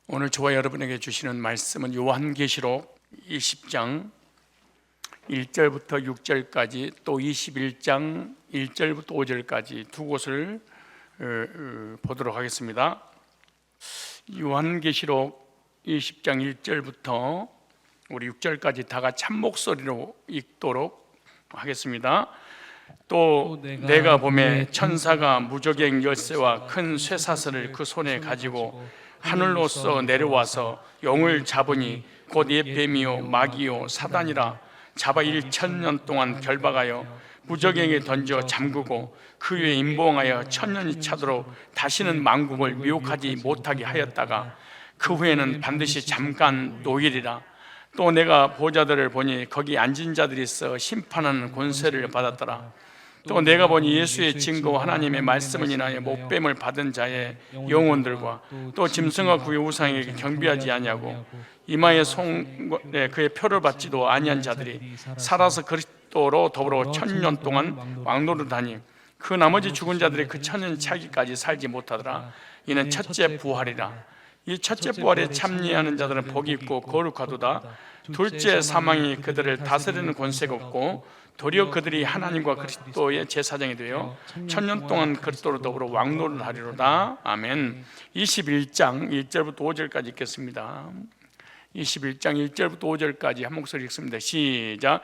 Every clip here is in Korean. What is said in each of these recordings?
오늘 저와 여러분에게 주시는 말씀은 요한계시록 20장 1절부터 6절까지 또 21장 1절부터 5절까지 두 곳을 보도록 하겠습니다. 요한계시록 20장 1절부터 우리 6절까지 다 같이 한 목소리로 읽도록 하겠습니다. 또 내가 보매 천사가 무저갱 열쇠와 큰 쇠사슬을 그 손에 가지고 하늘로서 내려와서 용을 잡으니 곧 옛뱀이요 마귀요 사단이라 잡아 1000년 동안 결박하여 무저갱에 던져 잠그고 그 위에 임봉하여 1000년이 차도록 다시는 만국을 미혹하지 못하게 하였다가 그 후에는 반드시 잠깐 노일이라. 또 내가 보좌들을 보니 거기 앉은 자들이 있어 심판하는 권세를 받았더라. 또 내가 보니 예수의 증거와 하나님의 말씀을 인하여 목뱀을 받은 자의 영혼들과 또 짐승과 그의 우상에게 경배하지 아니하고 이마에 송에 그의 표를 받지도 아니한 자들이 살아서 그리스도로 더불어 1000년 동안 왕노릇하니 그 나머지 죽은 자들이 그 1000년 차기까지 살지 못하더라. 이는 첫째 부활이라. 이 첫째 부활에 참여하는 자들은 복이 있고 거룩하도다. 둘째 사망이 그들을 다스리는 권세가 없고 도리어 그들이 하나님과 그리스도의 제사장이 되어 1000년 동안 그리스도로 더불어 왕노를 하리로다. 아멘. 21장 1절부터 5절까지 읽겠습니다. 21장 1절부터 5절까지 한 목소리 읽습니다. 시작.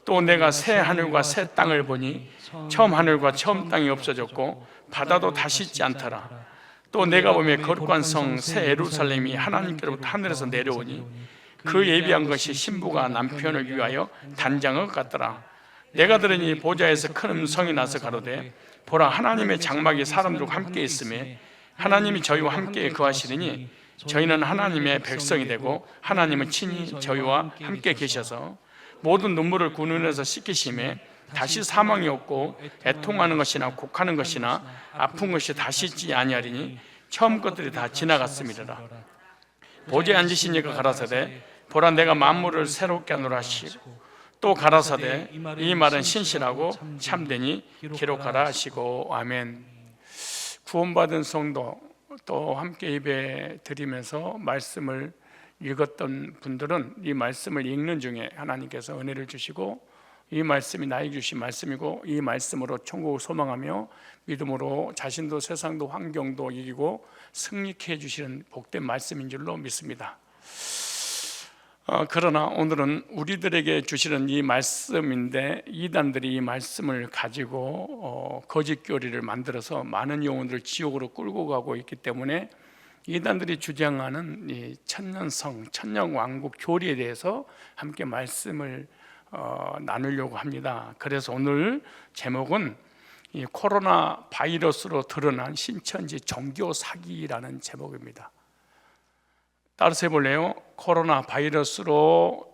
또 내가 새 하늘과 새 땅을 보니 처음 하늘과 처음 땅이 없어졌고 바다도 다시 있지 않더라. 또 내가 보며 거룩한 성 새 예루살렘이 하나님께로부터 하늘에서 내려오니 그 예비한 것이 신부가 남편을 위하여 단장을 같더라. 내가 들으니 보좌에서 큰 음성이 나서 가로되 보라 하나님의 장막이 사람들과 함께 있으며 하나님이 저희와 함께 거하시리니 저희는 하나님의 백성이 되고 하나님은 친히 저희와 함께 계셔서 모든 눈물을 그 눈에서 씻기시며 다시 사망이 없고 애통하는 것이나 곡하는 것이나 아픈 것이 다시 있지 아니하리니 처음 것들이 다 지나갔음이라. 보좌에 앉으신 이가 가라사대 보라 내가 만물을 새롭게 하노라 하시고 또 가라사대 이 말은 신실하고 참되니 기록하라 하시고. 아멘. 구원받은 성도 또 함께 예배 드리면서 말씀을 읽었던 분들은 이 말씀을 읽는 중에 하나님께서 은혜를 주시고 이 말씀이 나에게 주신 말씀이고 이 말씀으로 천국을 소망하며 믿음으로 자신도 세상도 환경도 이기고 승리케 해주시는 복된 말씀인 줄로 믿습니다. 그러나 오늘은 우리들에게 주시는 이 말씀인데 이단들이 이 말씀을 가지고 거짓 교리를 만들어서 많은 영혼들을 지옥으로 끌고 가고 있기 때문에 이단들이 주장하는 이 천년성, 천년왕국 교리에 대해서 함께 말씀을 나누려고 합니다. 그래서 오늘 제목은 이 코로나 바이러스로 드러난 신천지 종교 사기라는 제목입니다. 따라서 해볼래요? 코로나 바이러스로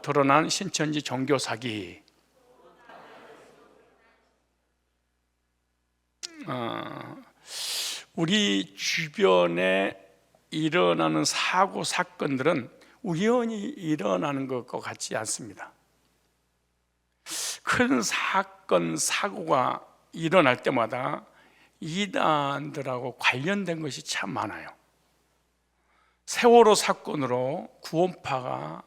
드러난 신천지 종교 사기. 우리 주변에 일어나는 사고 사건들은 우연히 일어나는 것과 같지 않습니다. 큰 사건 사고가 일어날 때마다 이단들하고 관련된 것이 참 많아요. 세월호 사건으로 구원파가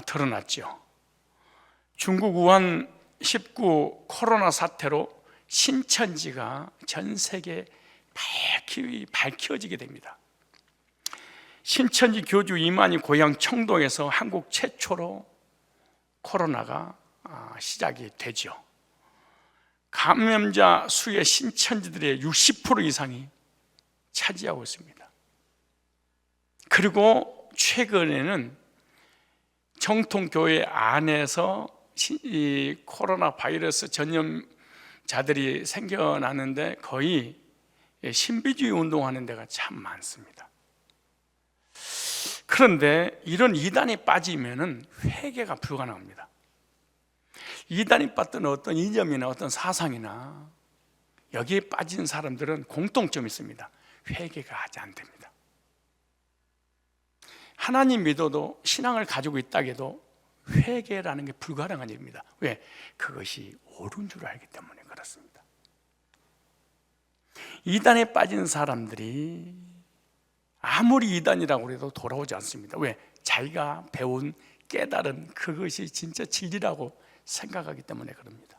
드러났죠. 중국 우한 19 코로나 사태로 신천지가 전 세계에 밝혀지게 됩니다. 신천지 교주 이만희 고향 청동에서 한국 최초로 코로나가 시작이 되죠. 감염자 수의 신천지들의 60% 이상이 차지하고 있습니다. 그리고 최근에는 정통교회 안에서 이 코로나 바이러스 전염자들이 생겨나는데 거의 신비주의 운동하는 데가 참 많습니다. 그런데 이런 이단에 빠지면은 회개가 불가능합니다. 이단에 빠뜨는 어떤 이념이나 어떤 사상이나 여기에 빠진 사람들은 공통점이 있습니다. 회개가 하지 않습니다. 하나님 믿어도 신앙을 가지고 있다 해도 회개라는 게 불가능한 일입니다. 왜? 그것이 옳은 줄 알기 때문에 그렇습니다. 이단에 빠진 사람들이 아무리 이단이라고 해도 돌아오지 않습니다. 왜? 자기가 배운 깨달은 그것이 진짜 진리라고 생각하기 때문에 그럽니다.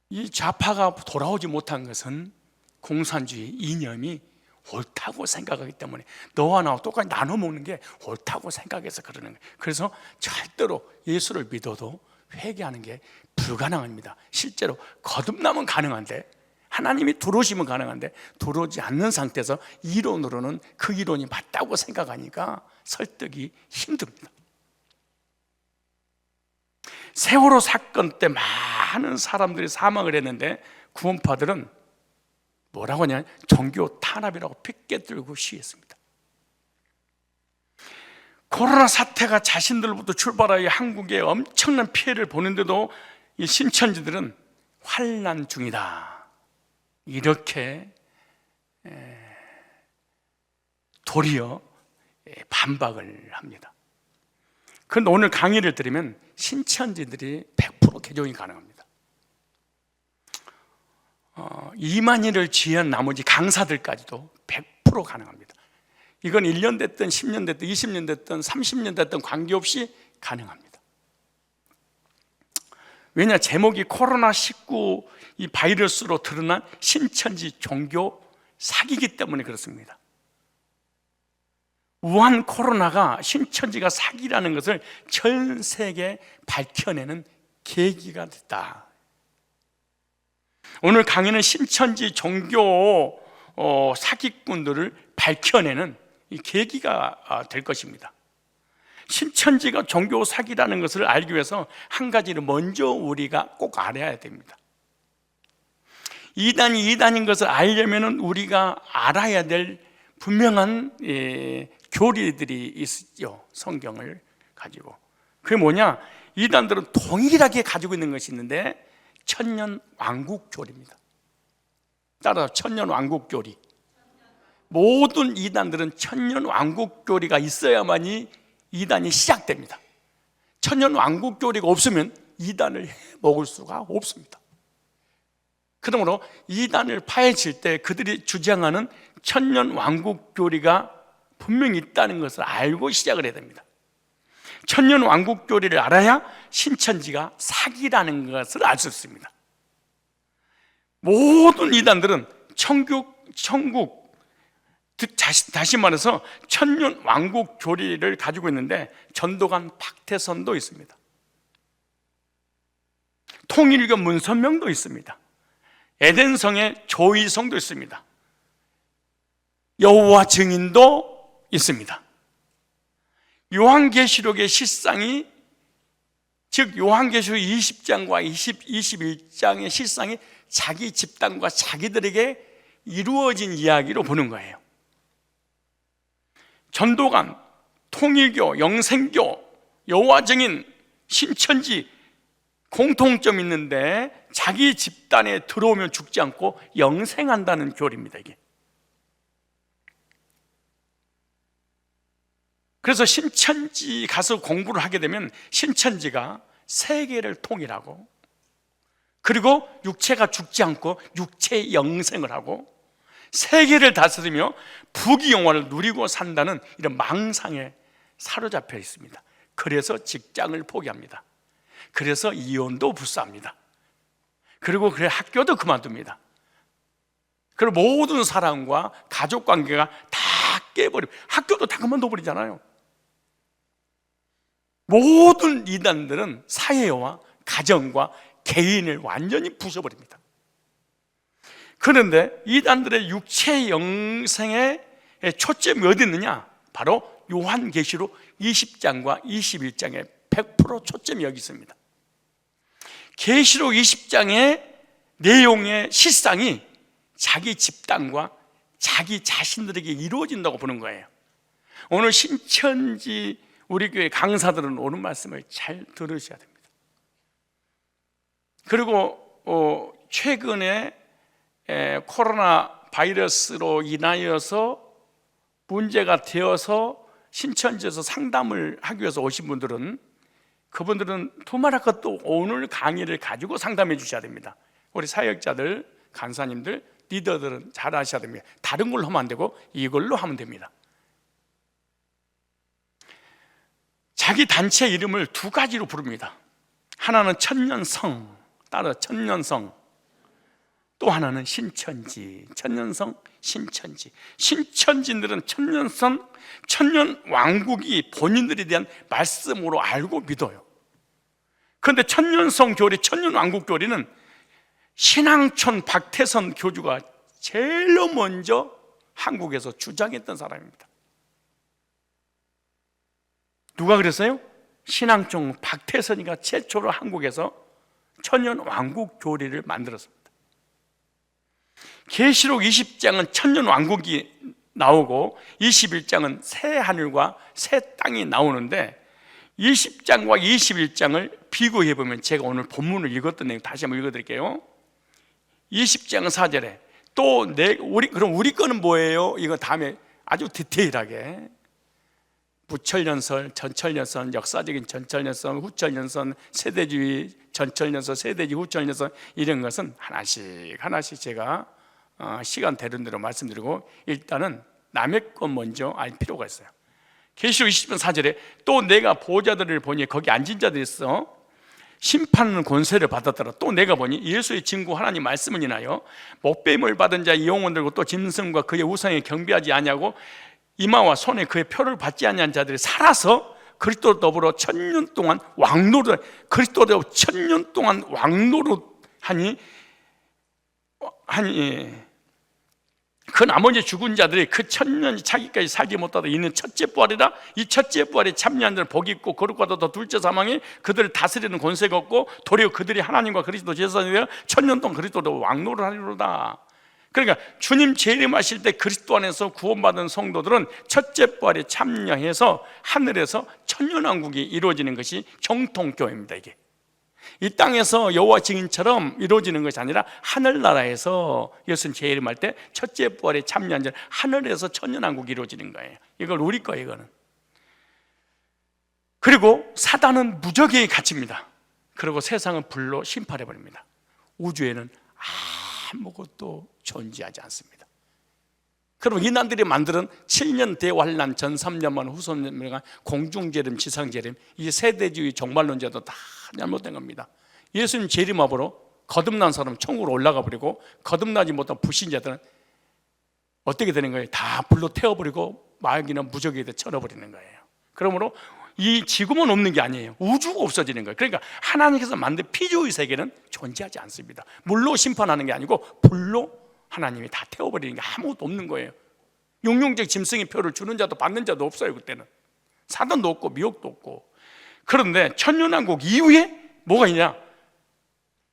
이 좌파가 돌아오지 못한 것은 공산주의 이념이 옳다고 생각하기 때문에 너와 나와 똑같이 나눠 먹는 게 옳다고 생각해서 그러는 거예요. 그래서 절대로 예수를 믿어도 회개하는 게 불가능합니다. 실제로 거듭나면 가능한데, 하나님이 들어오시면 가능한데 들어오지 않는 상태에서 이론으로는 그 이론이 맞다고 생각하니까 설득이 힘듭니다. 세월호 사건 때 많은 사람들이 사망을 했는데 구원파들은 뭐라고 하냐, 종교 탄압이라고 핑계 들고 시위했습니다. 코로나 사태가 자신들로부터 출발하여 한국에 엄청난 피해를 보는데도 이 신천지들은 환난 중이다, 이렇게 도리어 반박을 합니다. 그런데 오늘 강의를 들으면 신천지들이 100% 개종이 가능합니다. 이만희를 지휘한 나머지 강사들까지도 100% 가능합니다. 이건 1년 됐든 10년 됐든 20년 됐든 30년 됐든 관계없이 가능합니다. 왜냐, 제목이 코로나19 이 바이러스로 드러난 신천지 종교 사기이기 때문에 그렇습니다. 우한 코로나가 신천지가 사기라는 것을 전 세계에 밝혀내는 계기가 됐다. 오늘 강의는 신천지 종교 사기꾼들을 밝혀내는 이 계기가 될 것입니다. 신천지가 종교 사기라는 것을 알기 위해서 한 가지를 먼저 우리가 꼭 알아야 됩니다. 이단이 이단인 것을 알려면 우리가 알아야 될 분명한 교리들이 있죠. 성경을 가지고. 그게 뭐냐? 이단들은 동일하게 가지고 있는 것이 있는데 천년 왕국 교리입니다. 따라서 천년 왕국 교리. 모든 이단들은 천년 왕국 교리가 있어야만이 이단이 시작됩니다. 천년 왕국 교리가 없으면 이단을 먹을 수가 없습니다. 그러므로 이단을 파헤칠 때 그들이 주장하는 천년 왕국 교리가 분명히 있다는 것을 알고 시작을 해야 됩니다. 천년 왕국 교리를 알아야 신천지가 사기라는 것을 알 수 있습니다. 모든 이단들은 천국, 다시 말해서 천년 왕국 교리를 가지고 있는데 전도관 박태선도 있습니다. 통일교 문선명도 있습니다. 에덴성의 조이성도 있습니다. 여호와 증인도 있습니다. 요한계시록의 실상이, 즉 요한계시록 20장과 21장의 실상이 자기 집단과 자기들에게 이루어진 이야기로 보는 거예요. 전도관, 통일교, 영생교, 여호와 증인, 신천지 공통점이 있는데 자기 집단에 들어오면 죽지 않고 영생한다는 교리입니다. 이게. 그래서 신천지 가서 공부를 하게 되면 신천지가 세계를 통일하고, 그리고 육체가 죽지 않고 육체 영생을 하고 세계를 다스리며 부귀영화를 누리고 산다는 이런 망상에 사로잡혀 있습니다. 그래서 직장을 포기합니다. 그래서 이혼도 불사합니다. 그리고 그래 학교도 그만둡니다. 그리고 모든 사람과 가족관계가 다 깨버리고 학교도 다 그만둬버리잖아요. 모든 이단들은 사회와 가정과 개인을 완전히 부숴버립니다. 그런데 이단들의 육체 영생의 초점이 어디 있느냐? 바로 요한계시록 20장과 21장에 100% 초점이 여기 있습니다. 계시록 20장의 내용의 실상이 자기 집단과 자기 자신들에게 이루어진다고 보는 거예요. 오늘 신천지 우리 교회 강사들은 오는 말씀을 잘 들으셔야 됩니다. 그리고 최근에 코로나 바이러스로 인하여서 문제가 되어서 신천지에서 상담을 하기 위해서 오신 분들은, 그분들은 두말할 것도 오늘 강의를 가지고 상담해 주셔야 됩니다. 우리 사역자들, 간사님들 리더들은 잘 아셔야 됩니다. 다른 걸로 하면 안 되고 이걸로 하면 됩니다. 자기 단체 이름을 두 가지로 부릅니다. 하나는 천년성, 따라 천년성. 또 하나는 신천지. 천년성, 신천지. 신천지들은 천년성, 천년 왕국이 본인들에 대한 말씀으로 알고 믿어요. 그런데 천년성 교리, 천년 왕국 교리는 신앙촌 박태선 교주가 제일 먼저 한국에서 주장했던 사람입니다. 누가 그랬어요? 신앙촌 박태선이가 최초로 한국에서 천년 왕국 교리를 만들었습니다. 계시록 20장은 천년 왕국이 나오고 21장은 새 하늘과 새 땅이 나오는데 20장과 21장을 비교해 보면, 제가 오늘 본문을 읽었던 내용 다시 한번 읽어드릴게요. 20장 4절에 또 그럼 우리 거는 뭐예요? 이거 다음에 아주 디테일하게 부철연설, 전철연설, 역사적인 전철연설, 후철연설, 세대주의 전철연설, 세대주의 후철연설, 이런 것은 하나씩 제가 시간 되는 대로 말씀드리고, 일단은 남의 것 먼저 알 필요가 있어요. 계시록 20장 4절에 또 내가 보호자들을 보니 거기 앉은 자들이 있어 심판하는 권세를 받았더라. 또 내가 보니 예수의 증거 하나님 말씀을 인하여 목배임을 받은 자의 영혼 들고 또 짐승과 그의 우상에 경배하지 아니하고 이마와 손에 그의 표를 받지 아니한 자들이 살아서 그리스도로 더불어 1000년 동안 왕노릇, 그리스도로 1000년 동안 왕노릇 하니 그 나머지 죽은 자들이 그 1000년이 차기까지 살지 못하다 이는 첫째 부활이라. 이 첫째 부활에 참여한 자는 복이 있고 거룩과도 더 둘째 사망이 그들을 다스리는 권세가 없고 도리어 그들이 하나님과 그리스도 제사장이 되어 1000년 동안 그리스도로 왕노를 하리로다. 그러니까 주님 재림하실 때 그리스도 안에서 구원받은 성도들은 첫째 부활에 참여해서 하늘에서 천년왕국이 이루어지는 것이 정통교회입니다. 이게 이 땅에서 여호와 증인처럼 이루어지는 것이 아니라 하늘나라에서 예수님 재림할 때 첫째 부활에 참여한 자는 하늘에서 천년왕국이 이루어지는 거예요. 이걸 우리 거예요, 이거는. 그리고 사단은 무적에 갇힙니다. 그리고 세상은 불로 심판해버립니다. 우주에는 아무것도 존재하지 않습니다. 그럼 인간들이 만드는 7년 대환란, 전 3년만 후손년간 공중재림, 지상재림, 이 세대주의 종말론자도 다 잘못된 겁니다. 예수님 재림하으로 거듭난 사람 천국으로 올라가 버리고 거듭나지 못한 불신자들은 어떻게 되는 거예요? 다 불로 태워버리고 마귀나 무적에게 쳐버리는 거예요. 그러므로 이 지구만 없는 게 아니에요. 우주가 없어지는 거예요. 그러니까 하나님께서 만든 피조의 세계는 존재하지 않습니다. 물로 심판하는 게 아니고 불로 하나님이 다 태워버리는 게 아무것도 없는 거예요. 용용적 짐승의 표를 주는 자도 받는 자도 없어요. 그때는 사단도 없고 미혹도 없고. 그런데 천년왕국 이후에 뭐가 있냐?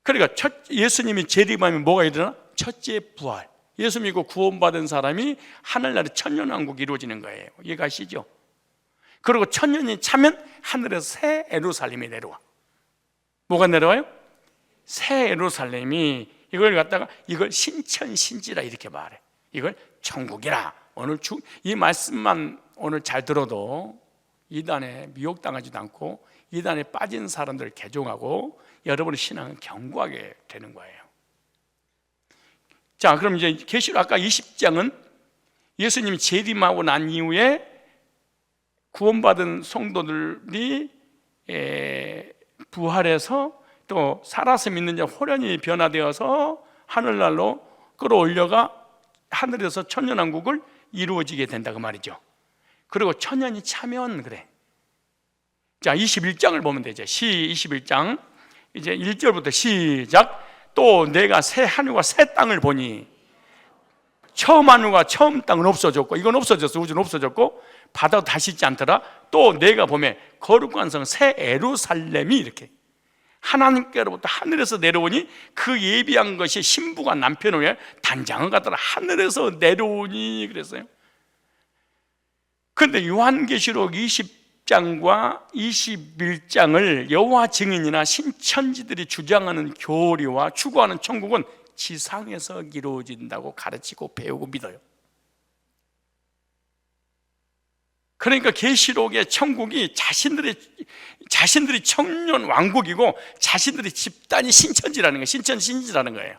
그러니까 예수님이 재림하면 뭐가 일어나? 첫째 부활. 예수 믿고 구원받은 사람이 하늘나라의 천년왕국이 이루어지는 거예요. 이해가시죠? 그리고 천년이 차면 하늘에서 새 예루살렘이 내려와. 뭐가 내려와요? 새 예루살렘이, 이걸 갖다가 이걸 신천신지라 이렇게 말해. 이걸 천국이라. 오늘 이 말씀만 오늘 잘 들어도 이단에 미혹당하지도 않고 이단에 빠진 사람들을 개종하고 여러분의 신앙은 견고하게 되는 거예요. 자, 그럼 이제 계시록 아까 20장은 예수님이 재림하고 난 이후에 구원받은 성도들이 부활해서 또 살아서 믿는 자 호련히 변화되어서 하늘날로 끌어올려가 하늘에서 천년왕국을 이루어지게 된다 그 말이죠. 그리고 천년이 차면 그래. 자, 21장을 보면 되죠. 21장 이제 1절부터 시작. 또 내가 새 하늘과 새 땅을 보니 처음 하늘과 처음 땅은 없어졌고, 이건 없어졌어. 우주는 없어졌고 바다도 다시 있지 않더라. 또 내가 보면 거룩한 성 새 예루살렘이 이렇게 하나님께로부터 하늘에서 내려오니 그 예비한 것이 신부가 남편을 위해 단장을 갖다가 하늘에서 내려오니 그랬어요. 그런데 요한계시록 20장과 21장을 여호와 증인이나 신천지들이 주장하는 교리와 추구하는 천국은 지상에서 이루어진다고 가르치고 배우고 믿어요. 그러니까 계시록의 천국이 자신들이 천년 왕국이고 자신들의 집단이 신천지라는 거예요. 신천신지라는 거예요.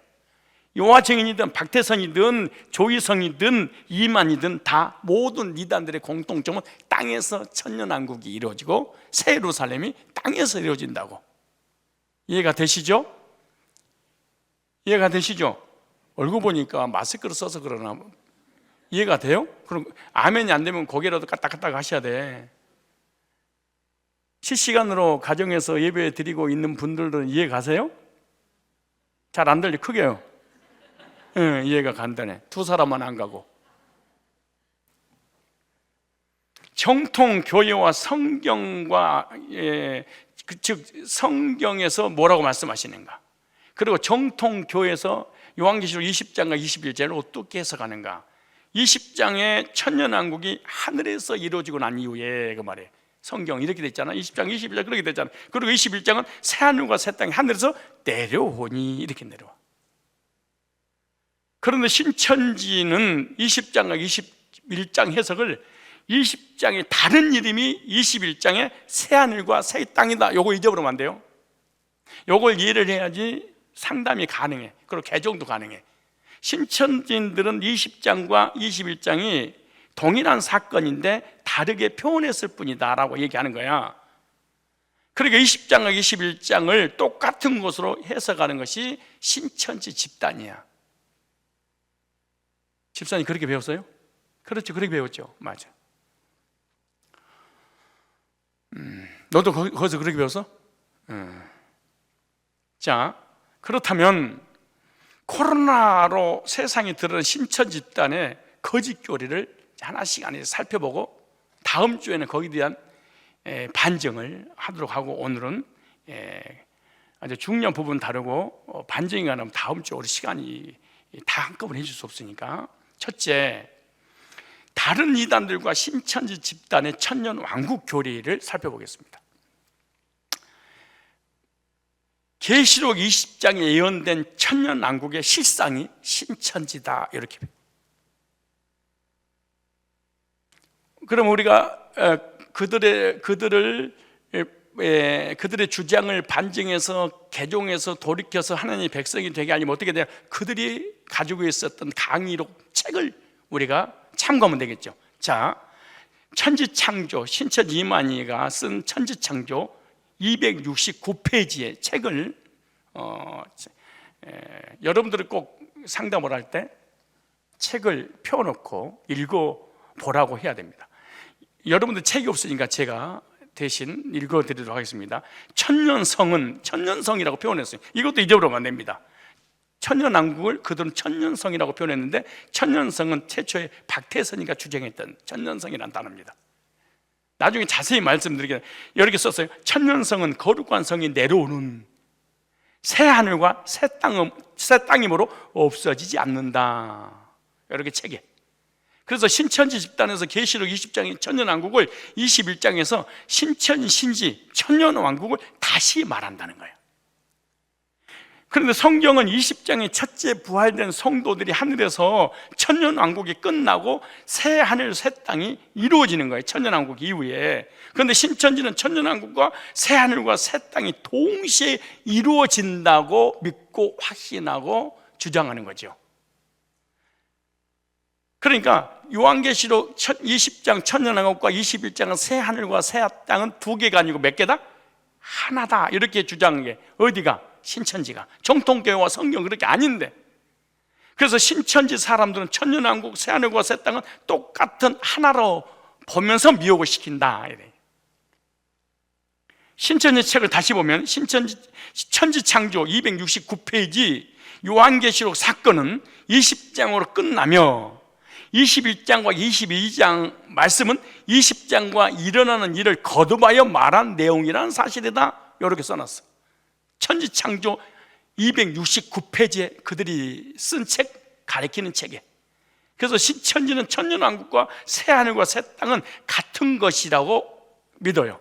여호와 증인이든 박태선이든 조희성이든 이만이든 다 모든 이단들의 공통점은 땅에서 천년왕국이 이루어지고 새 예루살렘이 땅에서 이루어진다고. 이해가 되시죠? 이해가 되시죠? 얼굴 보니까 마스크를 써서 그러나 이해가 돼요? 그럼 아멘이 안 되면 고개라도 까딱까딱 하셔야 돼. 실시간으로 가정에서 예배 드리고 있는 분들은 이해 가세요? 잘 안 들려. 크게요. 이해가 간단해. 두 사람만 안 가고. 정통 교회와 성경과 즉 성경에서 뭐라고 말씀하시는가, 그리고 정통 교회에서 요한계시록 20장과 21장을 어떻게 해석하는가. 20장의 천년왕국이 하늘에서 이루어지고 난 이후에 그 말이에요. 성경 이렇게 됐잖아. 20장, 21장 그렇게 됐잖아. 그리고 21장은 새 하늘과 새 땅이 하늘에서 내려오니 이렇게 내려와. 그런데 신천지는 20장과 21장 해석을 20장의 다른 이름이 21장의 새 하늘과 새 땅이다, 요거 잊어버리면 안 돼요. 요걸 이해를 해야지 상담이 가능해. 그리고 개종도 가능해. 신천지인들은 20장과 21장이 동일한 사건인데 다르게 표현했을 뿐이다 라고 얘기하는 거야. 그러니까 20장과 21장을 똑같은 것으로 해석하는 것이 신천지 집단이야. 집사님 그렇게 배웠어요? 그렇죠, 그렇게 배웠죠. 맞아. 너도 거기서 그렇게 배웠어? 자, 그렇다면 코로나로 세상에 드러난 신천지 집단의 거짓 교리를 하나씩 살펴보고 다음 주에는 거기에 대한 반증을 하도록 하고, 오늘은 아주 중요한 부분 다루고 반증이 가능하면 다음 주 우리 시간이 다 한꺼번에 해줄 수 없으니까, 첫째, 다른 이단들과 신천지 집단의 천년 왕국 교리를 살펴보겠습니다. 계시록 20장에 예언된 천년 왕국의 실상이 신천지다, 이렇게. 그럼 우리가 그들의 주장을 반증해서 개종해서 돌이켜서 하나님의 백성이 되게 하려면 어떻게 돼요? 그들이 가지고 있었던 강의록 책을 우리가 참고하면 되겠죠. 자, 천지창조, 신천지 이만희가 쓴 천지창조 269페이지의 책을 여러분들이 꼭 상담을 할 때 책을 펴놓고 읽어보라고 해야 됩니다. 여러분들 책이 없으니까 제가 대신 읽어드리도록 하겠습니다. 천년성은 천년성이라고 표현했어요. 이것도 잊어버리면 안 됩니다. 천년왕국을 그들은 천년성이라고 표현했는데, 천년성은 최초에 박태선이가 주장했던 천년성이라는 단어입니다. 나중에 자세히 말씀드리겠습니다. 이렇게 썼어요. 천년성은 거룩한 성이 내려오는 새 하늘과 새 땅이므로 없어지지 않는다, 이렇게 책에. 그래서 신천지 집단에서 계시록 20장의 천년왕국을 21장에서 신천신지 천년왕국을 다시 말한다는 거예요. 그런데 성경은 20장의 첫째 부활된 성도들이 하늘에서 천년왕국이 끝나고 새 하늘 새 땅이 이루어지는 거예요, 천년왕국 이후에. 그런데 신천지는 천년왕국과 새 하늘과 새 땅이 동시에 이루어진다고 믿고 확신하고 주장하는 거죠. 그러니까 요한계시록 20장 천년왕국과 21장은 새 하늘과 새 땅은 두 개가 아니고 몇 개다? 하나다, 이렇게 주장한 게 어디가? 신천지가. 정통교회와 성경 그렇게 아닌데. 그래서 신천지 사람들은 천년왕국, 새 하늘과 새 땅은 똑같은 하나로 보면서 미혹을 시킨다. 신천지 책을 다시 보면 천지창조 269페이지 요한계시록 사건은 20장으로 끝나며 21장과 22장 말씀은 20장과 일어나는 일을 거듭하여 말한 내용이라는 사실이다, 이렇게 써놨어. 천지창조 269페이지에 그들이 쓴 책, 가리키는 책에. 그래서 신천지는 천년왕국과 새 하늘과 새 땅은 같은 것이라고 믿어요.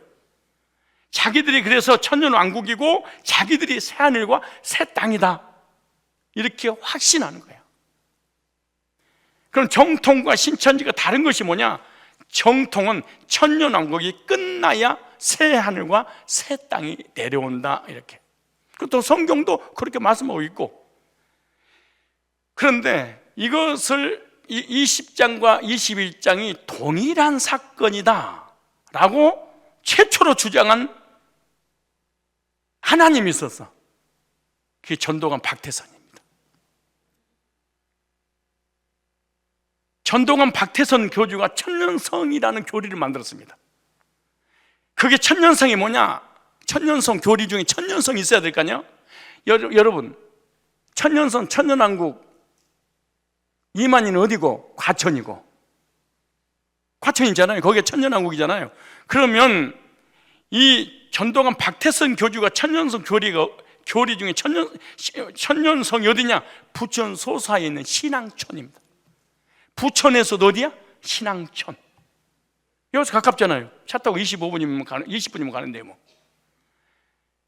자기들이 그래서 천년왕국이고 자기들이 새 하늘과 새 땅이다, 이렇게 확신하는 거예요. 그럼 정통과 신천지가 다른 것이 뭐냐? 정통은 천년왕국이 끝나야 새 하늘과 새 땅이 내려온다, 이렇게. 또 성경도 그렇게 말씀하고 있고, 그런데 이것을 20장과 21장이 동일한 사건이다 라고 최초로 주장한 하나님이 있었어. 그게 전도관 박태선입니다. 전도관 박태선 교주가 천년성이라는 교리를 만들었습니다. 그게 천년성이 뭐냐? 천년성 교리 중에 천년성이 있어야 될 거 아니에요? 여러분, 천년성, 천년왕국 이만희는 어디고? 과천이고. 과천이잖아요. 거기가 천년왕국이잖아요. 그러면 이 전도관 박태선 교주가 천년성 교리 중에 천년성이 어디냐? 부천 소사에 있는 신앙촌입니다. 부천에서도 어디야? 신앙촌. 여기서 가깝잖아요. 차 타고 20분이면 가는데 뭐.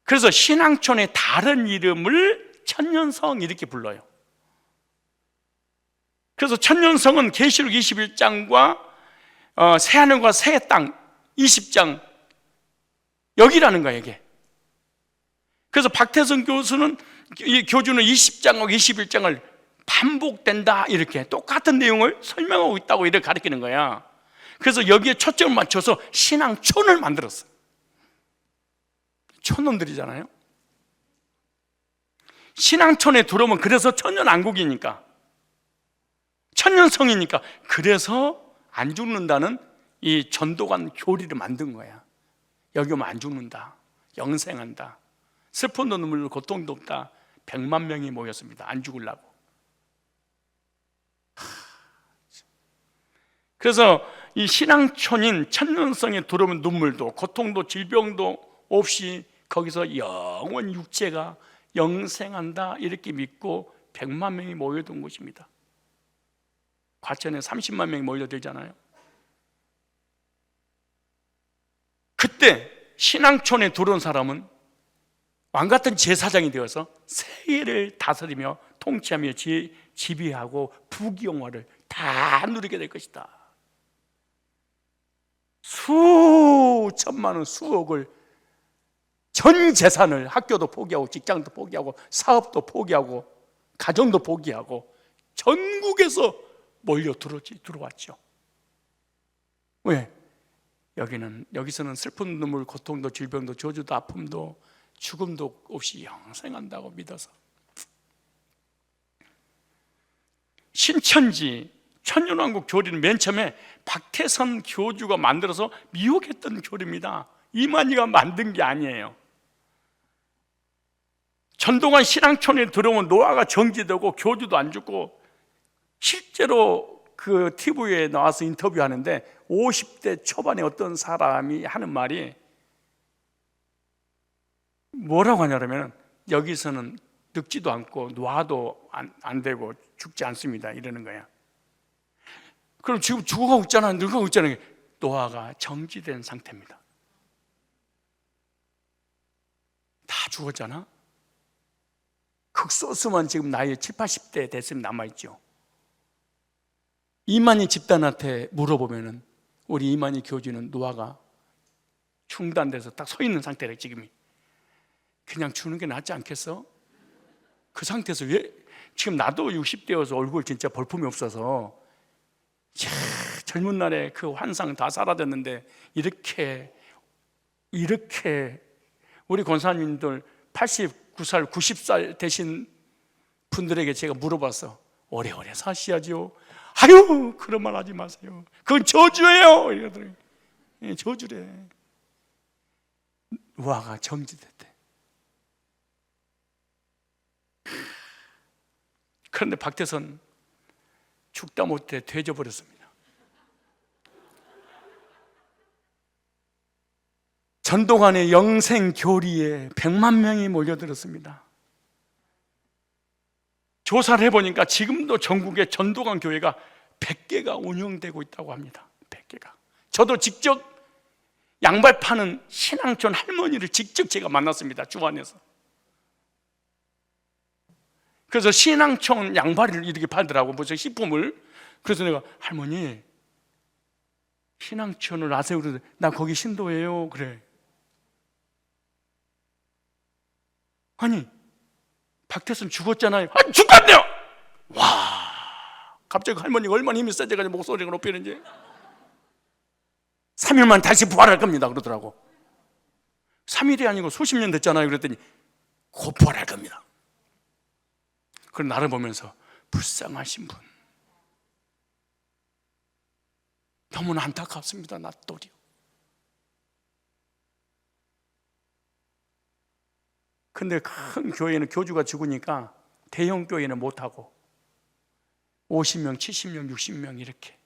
그래서 신앙촌의 다른 이름을 천년성 이렇게 불러요. 그래서 천년성은 계시록 21장과 새하늘과 새 땅 20장 여기라는 거예요, 이게. 그래서 박태선 교주는 20장하고 21장을 반복된다 이렇게 똑같은 내용을 설명하고 있다고 이렇게 가르치는 거야. 그래서 여기에 초점을 맞춰서 신앙촌을 만들었어. 촌놈들이잖아요. 신앙촌에 들어오면 그래서 천년왕국이니까, 천년성이니까, 그래서 안 죽는다는 이 전도관 교리를 만든 거야. 여기 오면 안 죽는다, 영생한다, 슬픔도 눈물도 고통도 없다. 100만 명이 모였습니다. 안 죽으려고. 그래서 이 신앙촌인 천년성에 들어오면 눈물도 고통도 질병도 없이 거기서 영원 육체가 영생한다 이렇게 믿고 100만 명이 모여든 곳입니다. 과천에 30만 명이 몰려들잖아요. 그때 신앙촌에 들어온 사람은 왕같은 제사장이 되어서 세계를 다스리며 통치하며 지배하고 부귀영화를 다 누리게 될 것이다. 수천만 원, 수억을, 전 재산을, 학교도 포기하고 직장도 포기하고 사업도 포기하고 가정도 포기하고 전국에서 몰려 들어왔죠. 왜? 여기서는 슬픈 눈물, 고통도 질병도 저주도 아픔도 죽음도 없이 영생한다고 믿어서. 신천지 천년왕국 교리는 맨 처음에 박태선 교주가 만들어서 미혹했던 교리입니다. 이만희가 만든 게 아니에요. 전동환 신앙촌에 들어오면 노아가 정지되고 교주도 안 죽고, 실제로 그 TV에 나와서 인터뷰하는데 50대 초반에 어떤 사람이 하는 말이 뭐라고 하냐면, 여기서는 늙지도 않고 노화도 안 되고 죽지 않습니다 이러는 거야. 그럼 지금 죽어가고 있잖아, 늙어가고 있잖아요. 노화가 정지된 상태입니다. 다 죽었잖아. 극소수만 지금 나이 70, 80대 됐으면 남아있죠. 이만희 집단한테 물어보면은 우리 이만희 교주는 노화가 중단돼서 딱 서 있는 상태래. 지금이 그냥 주는 게 낫지 않겠어? 그 상태에서 왜? 지금 나도 60대여서 얼굴 진짜 볼품이 없어서 젊은 날에 그 환상 다 사라졌는데 이렇게 우리 권사님들 89살, 90살 되신 분들에게 제가 물어봤어. 오래오래 사셔야죠. 아유, 그런 말 하지 마세요. 그건 저주예요. 이러더니 저주래. 노화가 정지됐대. 그런데 박태선 죽다 못해 되져버렸습니다. 전도관의 영생 교리에 100만 명이 몰려들었습니다. 조사를 해보니까 지금도 전국에 전도관 교회가 100개가 운영되고 있다고 합니다. 100개가. 저도 직접 양발 파는 신앙촌 할머니를 직접 제가 만났습니다. 주안에서. 그래서 신앙촌 양발을 이렇게 팔더라고, 무슨 식품을. 그래서 내가, 할머니 신앙촌을 아세요? 그래서 나 거기 신도예요. 그래. 아니 박태선 죽었잖아요. 죽었대요. 와, 갑자기 할머니가 얼마나 힘이 세져가지고 목소리가 높이는지 3일만 다시 부활할 겁니다 그러더라고. 3일이 아니고 수십 년 됐잖아요. 그랬더니 곧 부활할 겁니다. 그럼 나를 보면서 불쌍하신 분, 너무나 안타깝습니다. 낫돌이요. 근데 큰 교회는 교주가 죽으니까 대형 교회는 못하고 50명, 70명, 60명 이렇게.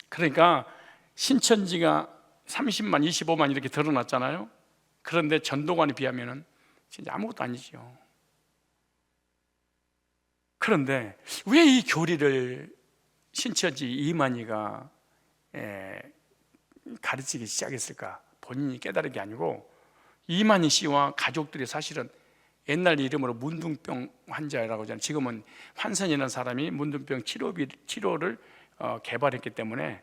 그러니까 신천지가 30만, 25만 이렇게 드러났잖아요. 그런데 전도관에 비하면 진짜 아무것도 아니죠. 그런데 왜 이 교리를 신천지 이만희가 가르치기 시작했을까? 본인이 깨달은 게 아니고 이만희 씨와 가족들이 사실은 옛날 이름으로 문둥병 환자라고 하잖아요. 지금은 환선이라는 사람이 문둥병 치료를 개발했기 때문에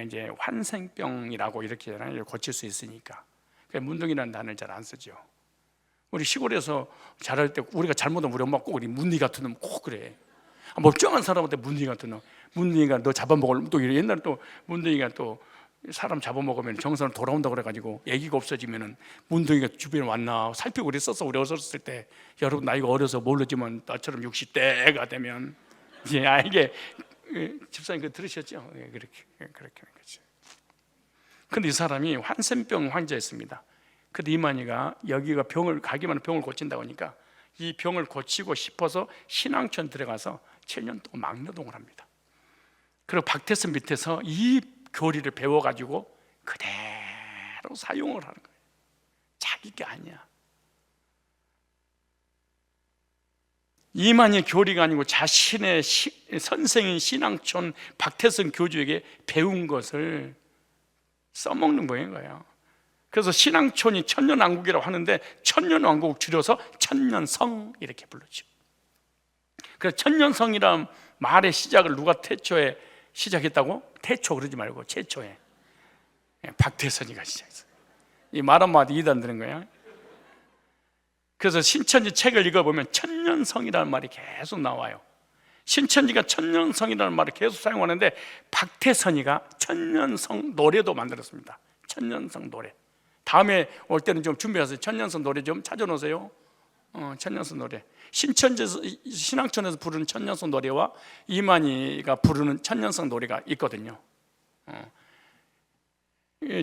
이제 환생병이라고 이렇게 하잖아요. 고칠 수 있으니까. 문둥이라는 단어를 잘 안 쓰죠. 우리 시골에서 자랄 때 우리가 잘못하면 우리 엄마 꼭 우리 문둥이 같은 놈 꼭 그래. 멀쩡한 사람한테 문둥이 같은 놈, 문둥이가 너 잡아먹을, 또 옛날에 또 문둥이가 또 사람 잡아먹으면 정선으로 돌아온다고 그래가지고 애기가 없어지면은 문둥이가 주변에 왔나 살피고 그랬었어. 우리 어렸을 때. 여러분 나이가 어려서 모르지만 나처럼 60대가 되면 이제 이게 집사님 그 들으셨죠? 그렇게 그렇죠. 근데 이 사람이 환센병 환자였습니다. 근데 이만희가 여기가 가기만 하면 병을 고친다고 하니까 이 병을 고치고 싶어서 신앙촌 들어가서 7년 동안 막노동을 합니다. 그리고 박태선 밑에서 이 교리를 배워가지고 그대로 사용을 하는 거예요. 자기 게 아니야. 이만희 교리가 아니고 자신의 선생인 신앙촌 박태선 교주에게 배운 것을 써먹는 거예요. 그래서 신앙촌이 천년왕국이라고 하는데 천년왕국 줄여서 천년성 이렇게 부르죠. 그래서 천년성이라는 말의 시작을 누가 태초에 시작했다고? 태초 그러지 말고 최초에 박태선이가 시작했어요. 이 말 한마디 이단 드는 거예요. 그래서 신천지 책을 읽어보면 천년성이라는 말이 계속 나와요. 신천지가 천년성이라는 말을 계속 사용하는데 박태선이가 천년성 노래도 만들었습니다. 천년성 노래. 다음에 올 때는 좀 준비하세요. 천년성 노래 좀 찾아놓으세요. 천년성 노래. 신천지에서 신앙촌에서 부르는 천년성 노래와 이만희가 부르는 천년성 노래가 있거든요.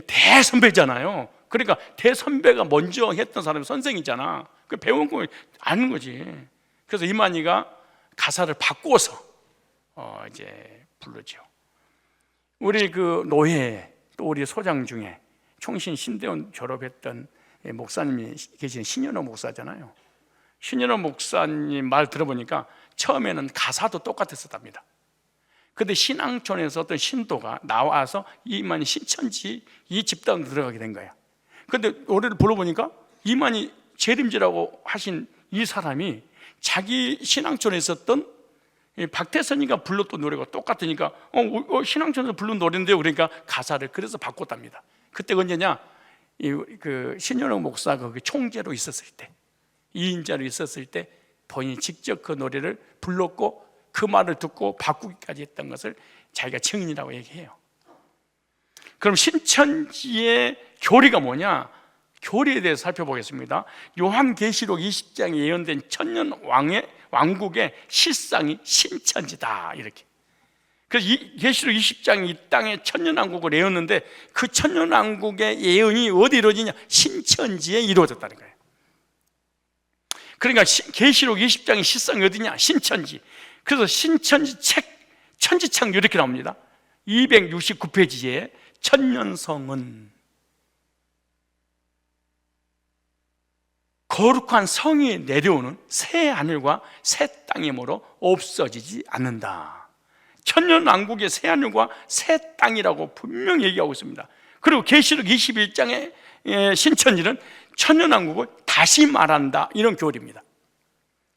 대선배잖아요. 그러니까 대선배가 먼저 했던 사람이 선생이잖아. 그 배운 거 아는 거지. 그래서 이만희가 가사를 바꾸어서 이제 부르죠. 우리 그 노회 또 우리 소장 중에 총신 신대원 졸업했던 목사님이 계신 신현호 목사잖아요. 신현호 목사님 말 들어보니까 처음에는 가사도 똑같았었답니다. 근데 신앙촌에서 어떤 신도가 나와서 이만희 신천지 이 집단으로 들어가게 된 거야. 근데 노래를 불러보니까 이만희 재림지라고 하신 이 사람이 자기 신앙촌에 있었던 박태선이가 불렀던 노래가 똑같으니까 신앙촌에서 부른 노래인데요. 그러니까 가사를 그래서 바꿨답니다. 그때가 언제냐? 그 신현옥 목사가 그 총재로 있었을 때, 2인자로 있었을 때 본인이 직접 그 노래를 불렀고 그 말을 듣고 바꾸기까지 했던 것을 자기가 증인이라고 얘기해요. 그럼 신천지의 교리가 뭐냐? 교리에 대해서 살펴보겠습니다. 요한계시록 20장에 예언된 천년 왕국의 실상이 신천지다 이렇게. 그래서 이 계시록 20장이 이 땅에 천년왕국을 예언했는데 그 천년왕국의 예언이 어디 이루어지냐? 신천지에 이루어졌다는 거예요. 그러니까 계시록 20장의 실상이 어디냐? 신천지. 그래서 신천지 책 천지창 이렇게 나옵니다. 269페이지에 천년성은 거룩한 성이 내려오는 새 하늘과 새 땅이므로 없어지지 않는다. 천년왕국의 새 하늘과 새 땅이라고 분명히 얘기하고 있습니다. 그리고 계시록 21장의 신천지는 천년왕국을 다시 말한다 이런 교리입니다.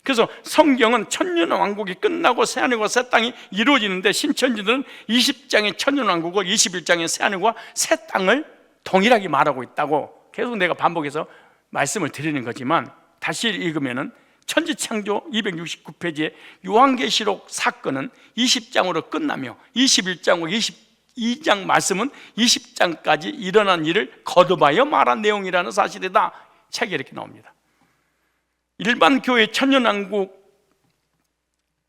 그래서 성경은 천년왕국이 끝나고 새 하늘과 새 땅이 이루어지는데 신천지들은 20장의 천년왕국을 21장의 새 하늘과 새 땅을 동일하게 말하고 있다고 계속 내가 반복해서 말씀을 드리는 거지만 다시 읽으면은 천지창조 269페이지의 요한계시록 사건은 20장으로 끝나며 21장과 22장 말씀은 20장까지 일어난 일을 거듭하여 말한 내용이라는 사실이다. 책에 이렇게 나옵니다. 일반 교회 천년왕국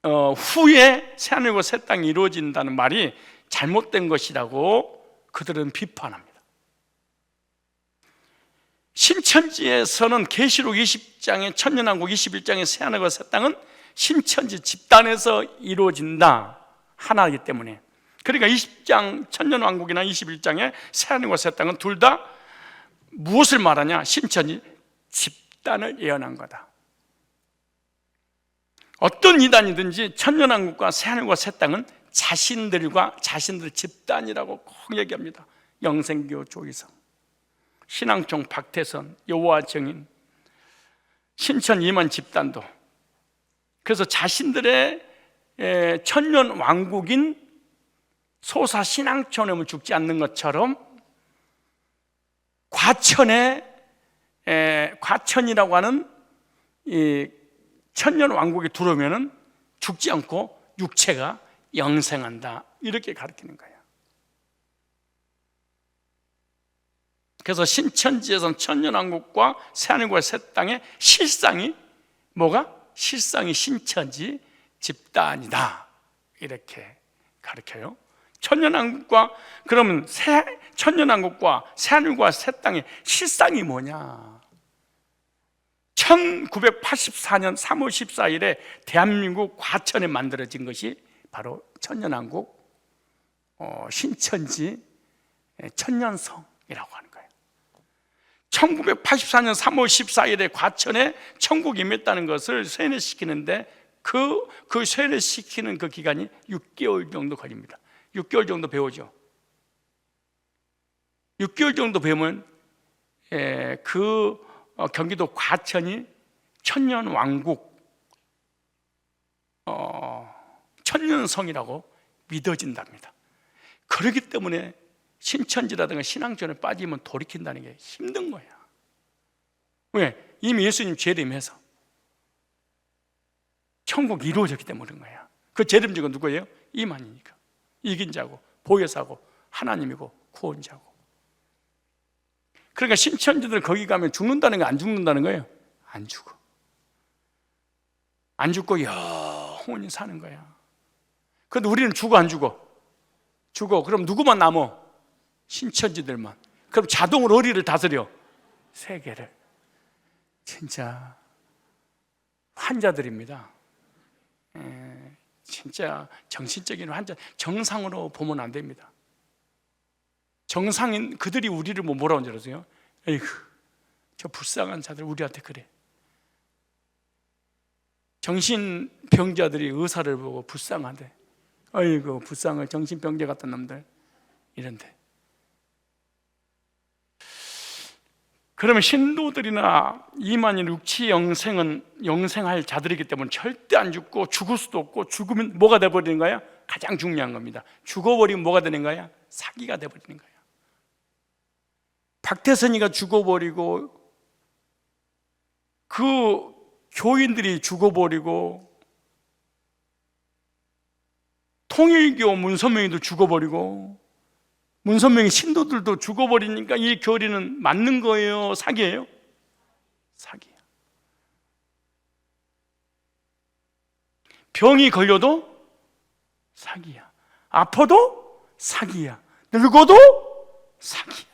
후에 새하늘과 새 땅이 이루어진다는 말이 잘못된 것이라고 그들은 비판합니다. 신천지에서는 계시록 20장의 천년왕국, 21장의 새하늘과 새 땅은 신천지 집단에서 이루어진다, 하나이기 때문에. 그러니까 20장 천년왕국이나 21장의 새하늘과 새 땅은 둘 다 무엇을 말하냐? 신천지 집단을 예언한 거다. 어떤 이단이든지 천년왕국과 새하늘과 새 땅은 자신들 집단이라고 꼭 얘기합니다. 영생교 조이성, 신앙총 박태선, 여호와 증인, 신천 이만 집단도. 그래서 자신들의 천년왕국인 소사 신앙촌에만 죽지 않는 것처럼 과천이라고 하는 이 천년왕국에 들어오면은 죽지 않고 육체가 영생한다, 이렇게 가르치는 거예요. 그래서 신천지에서는 천년왕국과 새하늘과 새 땅의 실상이 뭐가? 실상이 신천지 집단이다, 이렇게 가르쳐요. 천년왕국과, 그러면 천년왕국과 새하늘과 새 땅의 실상이 뭐냐? 1984년 3월 14일에 대한민국 과천에 만들어진 것이 바로 천년왕국 신천지 천년성이라고 하는 거예요. 1984년 3월 14일에 과천에 천국이 임했다는 것을 세뇌시키는데 그 세뇌시키는 그 기간이 6개월 정도 걸립니다. 6개월 정도 배우죠. 6개월 정도 배우면 경기도 과천이 천년왕국 천년성이라고 믿어진답니다. 그렇기 때문에 신천지라든가 신앙전에 빠지면 돌이킨다는 게 힘든 거야. 왜? 이미 예수님 재림해서 천국이 이루어졌기 때문에 그런 거야. 그 재림자가 누구예요? 이만이니까. 이긴 자고 보혜사고 하나님이고 구원자고. 그러니까 신천지들 거기 가면 죽는다는 거, 안 죽는다는 거예요? 안 죽어. 안 죽고 영원히 사는 거야. 그런데 우리는 죽어, 안 죽어? 죽어. 그럼 누구만 남어? 신천지들만. 그럼 자동으로 어디를 다스려? 세계를. 진짜 환자들입니다. 진짜 정신적인 환자. 정상으로 보면 안 됩니다. 정상인 그들이 우리를 뭐라고 하는지 아세요? 에이구, 저 불쌍한 자들 우리한테 그래. 정신병자들이 의사를 보고 불쌍하대. 아이고 불쌍해, 정신병자 같은 놈들, 이런데. 그러면 신도들이나 이만인 육치 영생은 영생할 자들이기 때문에 절대 안 죽고, 죽을 수도 없고, 죽으면 뭐가 돼버리는 거야? 가장 중요한 겁니다. 죽어버리면 뭐가 되는 거야? 사기가 돼버리는 거야. 박태선이가 죽어버리고, 그 교인들이 죽어버리고, 통일교 문선명이도 죽어버리고, 문선명이 신도들도 죽어버리니까 이 교리는 맞는 거예요? 사기예요? 사기야. 병이 걸려도 사기야. 아파도 사기야. 늙어도 사기야.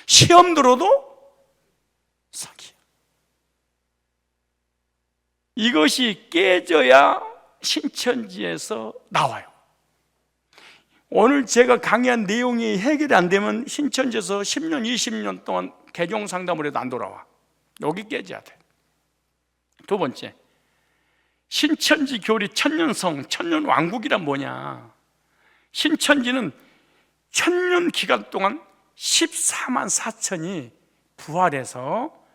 시험 들어도 사기야. 이것이 깨져야 신천지에서 나와요. 오늘 제가 강의한 내용이 해결이 안 되면 신천지에서 10년, 20년 동안 개종 상담을 해도 안 돌아와. 여기 깨져야 돼. 두 번째, 신천지 교리 천년성, 천년왕국이란 뭐냐? 신천지는 천년 기간 동안 14만 4천이 부활해서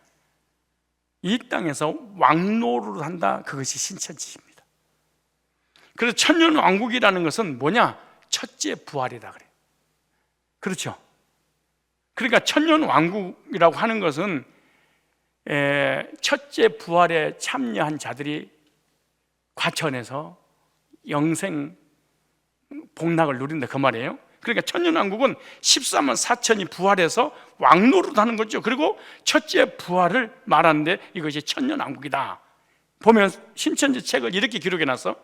이 땅에서 왕노를 한다. 그것이 신천지입니다. 그래서 천년왕국이라는 것은 뭐냐? 첫째 부활이라 그래. 그렇죠? 그러니까 천년왕국이라고 하는 것은 첫째 부활에 참여한 자들이 과천에서 영생 복락을 누린다 그 말이에요. 그러니까 천년왕국은 14만 4천이 부활해서 왕노릇하는 거죠. 그리고 첫째 부활을 말하는데 이것이 천년왕국이다. 보면 신천지 책을 이렇게 기록해놨어.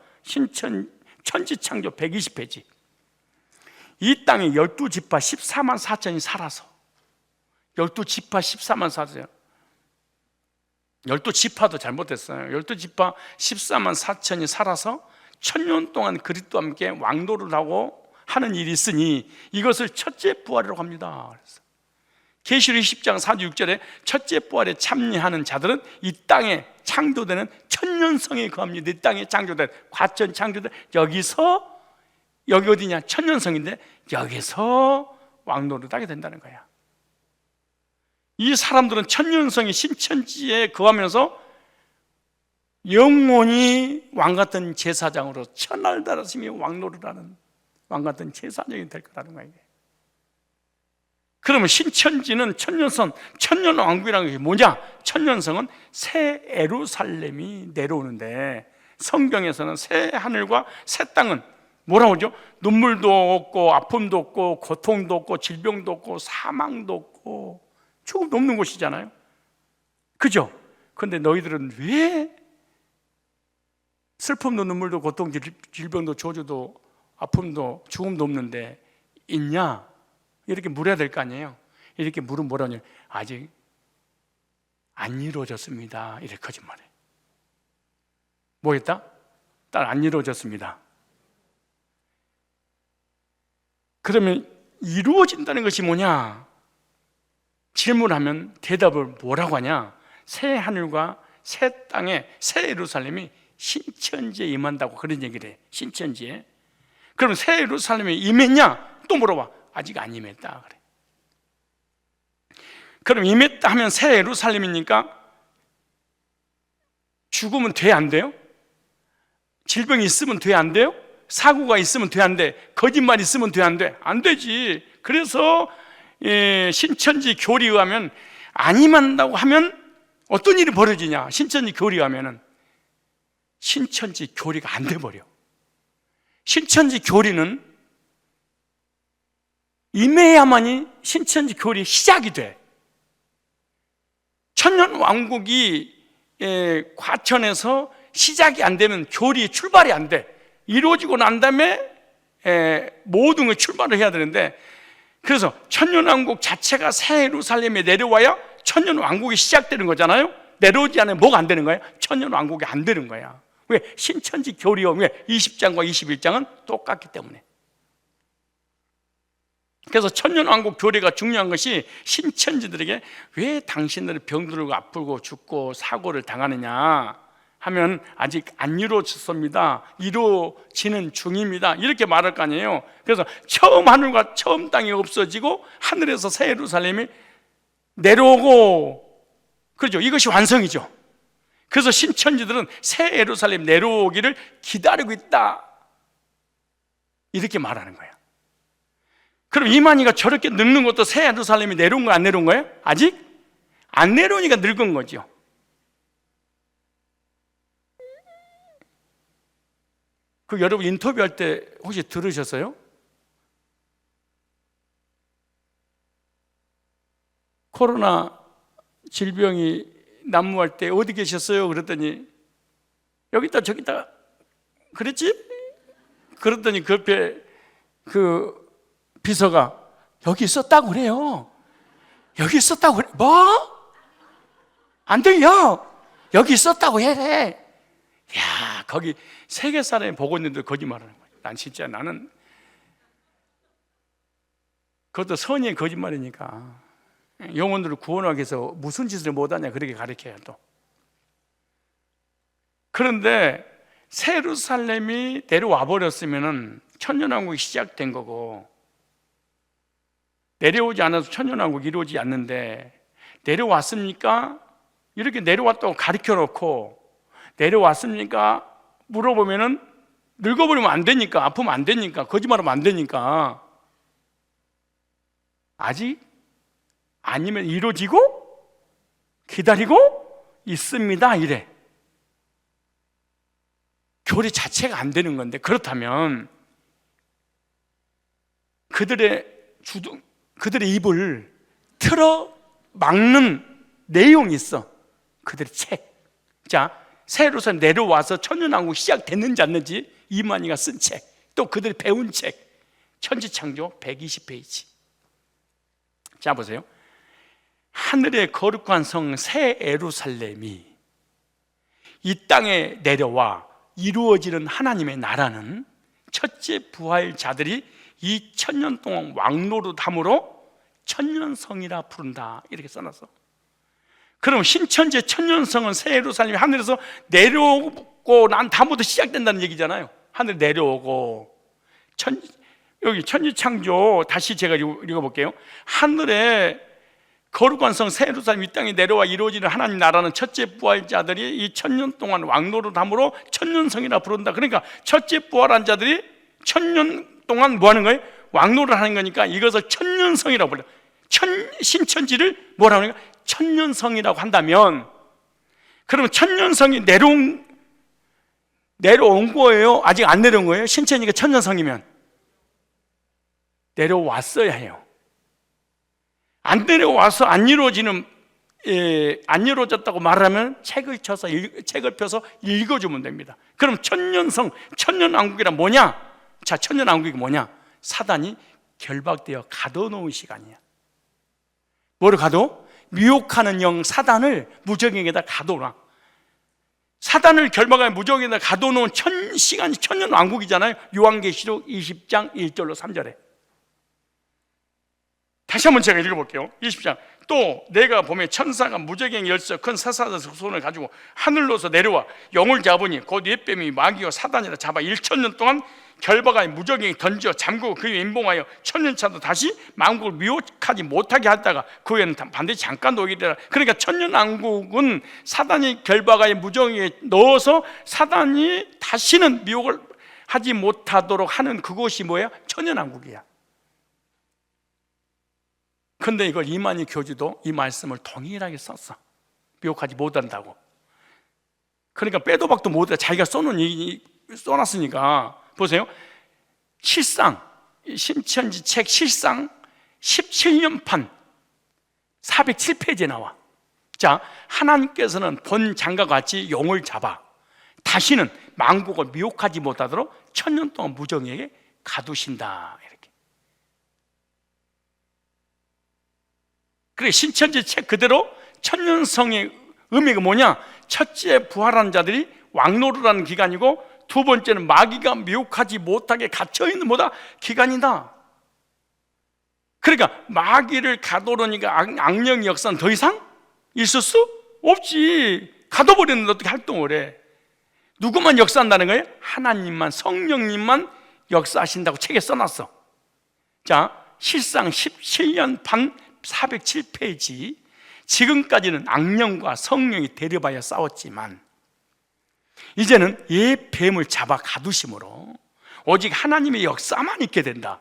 천지창조 120페이지. 이 땅에 12지파 14만 4천이 살아서 12지파 14만 4천 12지파도 잘못됐어요. 12지파 14만 4천이 살아서 1000년 동안 그리스도와 함께 왕노를 하고 하는 일이 있으니 이것을 첫째 부활이라고 합니다. 그래서 계시록 10장 4절 6절에 첫째 부활에 참여하는 자들은 이 땅에 창조되는 천년성에 거합니다. 이 땅에 창조된 과천 창조된 여기서 여기 어디냐? 천년성인데 여기서 왕노릇 하게 된다는 거야. 이 사람들은 천년성의 신천지에 거하면서 영원히 왕같은 제사장으로 천할 다스리며 왕노릇하는 왕같은 제사장이 될 거라는 거예요. 그러면 신천지는 천년성, 천년왕국이라는 것이 뭐냐? 천년성은 새 예루살렘이 내려오는데 성경에서는 새 하늘과 새 땅은 뭐라고 하죠? 눈물도 없고 아픔도 없고 고통도 없고 질병도 없고 사망도 없고 죽음도 없는 곳이잖아요. 그죠? 그런데 너희들은 왜 슬픔도 눈물도 고통 질병도 저주도 아픔도 죽음도 없는데 있냐? 이렇게 물어야 될 거 아니에요. 이렇게 물으면 뭐라냐? 아직 안 이루어졌습니다. 이렇게 거짓말해. 뭐겠다? 딸 안 이루어졌습니다. 그러면 이루어진다는 것이 뭐냐? 질문하면 대답을 뭐라고 하냐? 새 하늘과 새 땅에 새 예루살렘이 신천지에 임한다고 그런 얘기를 해. 신천지에. 그럼 새 예루살렘에 임했냐? 또 물어봐. 아직 안 임했다 그래. 그럼 임했다 하면 새 예루살렘이니까 죽으면 돼 안 돼요? 질병이 있으면 돼 안 돼요? 사고가 있으면 돼 안 돼? 거짓말 있으면 돼 안 돼? 안 되지. 그래서 신천지 교리에 의하면 안 임한다고 하면 어떤 일이 벌어지냐? 신천지 교리에 의하면 신천지 교리가 안 돼버려. 신천지 교리는 임해야만이 신천지 교리의 시작이 돼. 천년왕국이 과천에서 시작이 안 되면 교리의 출발이 안 돼. 이루어지고 난 다음에 모든 걸 출발을 해야 되는데, 그래서 천년왕국 자체가 새 예루살렘에 내려와야 천년왕국이 시작되는 거잖아요. 내려오지 않으면 뭐가 안 되는 거야? 천년왕국이 안 되는 거야. 왜? 신천지 교리와 왜? 20장과 21장은 똑같기 때문에. 그래서 천년왕국 교리가 중요한 것이 신천지들에게 왜 당신들은 병들고 아프고 죽고 사고를 당하느냐 하면 아직 안 이루어졌습니다. 이루어지는 중입니다. 이렇게 말할 거 아니에요. 그래서 처음 하늘과 처음 땅이 없어지고 하늘에서 새 예루살렘이 내려오고, 그렇죠? 이것이 완성이죠. 그래서 신천지들은 새 예루살렘 내려오기를 기다리고 있다, 이렇게 말하는 거예요. 그럼 이만희가 저렇게 늙는 것도 새 예루살렘이 내려온 거야, 안 내려온 거예요? 아직 안 내려오니까 늙은 거죠. 그 여러분 인터뷰할 때 혹시 들으셨어요? 코로나 질병이 난무할 때 어디 계셨어요? 그랬더니 여기 있다 저기 있다 그랬지? 그랬더니 그 옆에 그 비서가 여기 있었다고 그래요. 여기 있었다고 그래. 뭐? 안 들려. 여기 있었다고 해. 야, 거기 세계 사람이 보고 있는데 거짓말하는 거야. 난 진짜 나는 그것도 선의의 거짓말이니까 영혼들을 구원하기 위해서 무슨 짓을 못하냐 그렇게 가르쳐요 또. 그런데 새 예루살렘이 내려와 버렸으면은 천년왕국이 시작된 거고, 내려오지 않아서 천년왕국이 이루어지지 않는데 내려왔습니까? 이렇게 내려왔다고 가르쳐 놓고 내려왔습니까? 물어보면은 늙어버리면 안 되니까, 아프면 안 되니까, 거짓말하면 안 되니까 아직 아니면 이루어지고 기다리고 있습니다 이래. 교리 자체가 안 되는 건데, 그렇다면 그들의 입을 틀어 막는 내용이 있어. 그들의 책. 자, 새 예루살렘 내려와서 천년왕국 시작됐는지 안 됐는지 이만희가 쓴 책, 또 그들이 배운 책, 천지창조 120페이지. 자, 보세요. 하늘의 거룩한 성 새 예루살렘이 이 땅에 내려와 이루어지는 하나님의 나라는 첫째 부활 자들이 이 천년 동안 왕노릇함으로 천년성이라 부른다, 이렇게 써놨어. 그럼 신천지 천년성은 새 예루살렘이 하늘에서 내려오고 난 다음부터 시작된다는 얘기잖아요. 하늘 내려오고. 여기 천지창조 다시 제가 읽어볼게요. 하늘에 거룩한 성 새 예루살렘 이 땅에 내려와 이루어지는 하나님 나라는 첫째 부활자들이 이 천년 동안 왕노릇함으로 천년성이라 부른다. 그러니까 첫째 부활한 자들이 천년 동안 뭐 하는 거예요? 왕노를 하는 거니까 이것을 천년성이라고 불러요. 신천지를 뭐라고 하는 거예요? 천년성이라고 한다면, 그러면 천년성이 내려온 거예요? 아직 안 내려온 거예요? 신천지가 천년성이면 내려왔어야 해요. 안 내려와서 안 이루어졌다고 말하면 책을 펴서 읽어주면 됩니다. 그럼 천년성, 천년왕국이란 뭐냐? 자, 천년왕국이 뭐냐? 사단이 결박되어 가둬놓은 시간이야. 뭐를 가둬? 미혹하는 영 사단을 무적행에다 가둬놔. 사단을 결박하여 무적행에다 가둬놓은 시간이 천년왕국이잖아요. 요한계시록 20장 1절로 3절에. 다시 한번 제가 읽어볼게요. 20장. 또 내가 보매 천사가 무적행 열쇠 큰 사사자 손을 가지고 하늘로서 내려와 영을 잡으니 곧 옛뱀이 마귀와 사단이라 잡아 1천년 동안 결박하여 무적행이 던져 잠그고 그 위에 임봉하여 천년차도 다시 만국을 미혹하지 못하게 하다가 그 후에는 반드시 잠깐 놓이리라. 그러니까 천년왕국은 사단이 결박하여 무적행에 넣어서 사단이 다시는 미혹을 하지 못하도록 하는 그것이 뭐야? 천년왕국이야. 근데 이걸 이만희 교주도 이 말씀을 동일하게 썼어. 미혹하지 못한다고. 그러니까 빼도 박도 못해. 자기가 써놨으니까. 보세요. 실상, 신천지 책 실상 17년판 407페이지에 나와. 자, 하나님께서는 본 장과 같이 용을 잡아 다시는 만국을 미혹하지 못하도록 천년 동안 무정에게 가두신다. 이렇게. 그래, 신천지 책 그대로 천년성의 의미가 뭐냐? 첫째 부활한 자들이 왕노릇하는 기간이고, 두 번째는 마귀가 미혹하지 못하게 갇혀있는 뭐다? 기간이다. 그러니까 마귀를 가둬놓으니까 악령의 역사는 더 이상 있을 수 없지. 가둬버리는데 어떻게 활동을 해? 누구만 역사한다는 거예요? 하나님만, 성령님만 역사하신다고 책에 써놨어. 자, 실상 17년 반 407페이지. 지금까지는 악령과 성령이 대립하여 싸웠지만 이제는 옛 뱀을 잡아 가두심으로 오직 하나님의 역사만 있게 된다.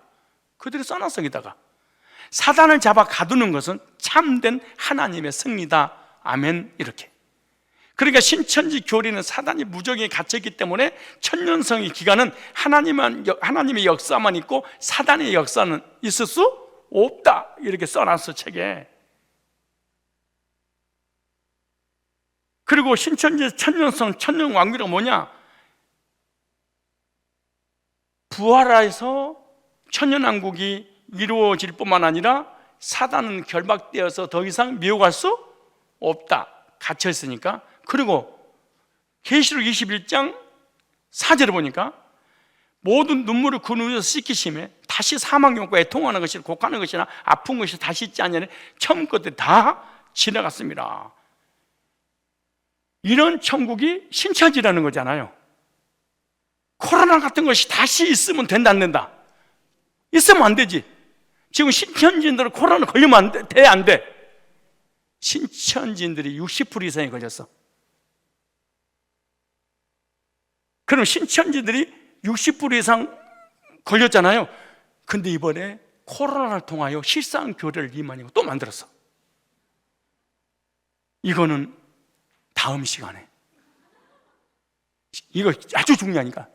그들이 써놨어. 여기다가 사단을 잡아 가두는 것은 참된 하나님의 승리다. 아멘. 이렇게. 그러니까 신천지 교리는 사단이 무적에 갇혔기 때문에 천년성의 기간은 하나님의 역사만 있고 사단의 역사는 있을 수 없다. 이렇게 써놨어, 책에. 그리고 신천지 천년성, 천년왕국이 뭐냐? 부활해서 천년왕국이 이루어질 뿐만 아니라 사단은 결박되어서 더 이상 미혹할 수 없다. 갇혀 있으니까. 그리고 계시록 21장 4절을 보니까 모든 눈물을 그 눈에서 씻기심에 다시 사망이 없고 애통하는 것이나 곡하는 것이나 아픈 것이 다시 있지 않냐니 처음 것들이 다 지나갔습니다. 이런 천국이 신천지라는 거잖아요. 코로나 같은 것이 다시 있으면 된다, 안 된다? 있으면 안 되지. 지금 신천지인들은 코로나 걸리면 돼, 안 돼? 신천지인들이 60% 이상이 걸렸어. 그럼 신천지들이 60% 이상 걸렸잖아요. 근데 이번에 코로나를 통하여 실상교회를 이만희가 또 만들었어. 이거는 다음 시간에, 이거 아주 중요하니까. 야,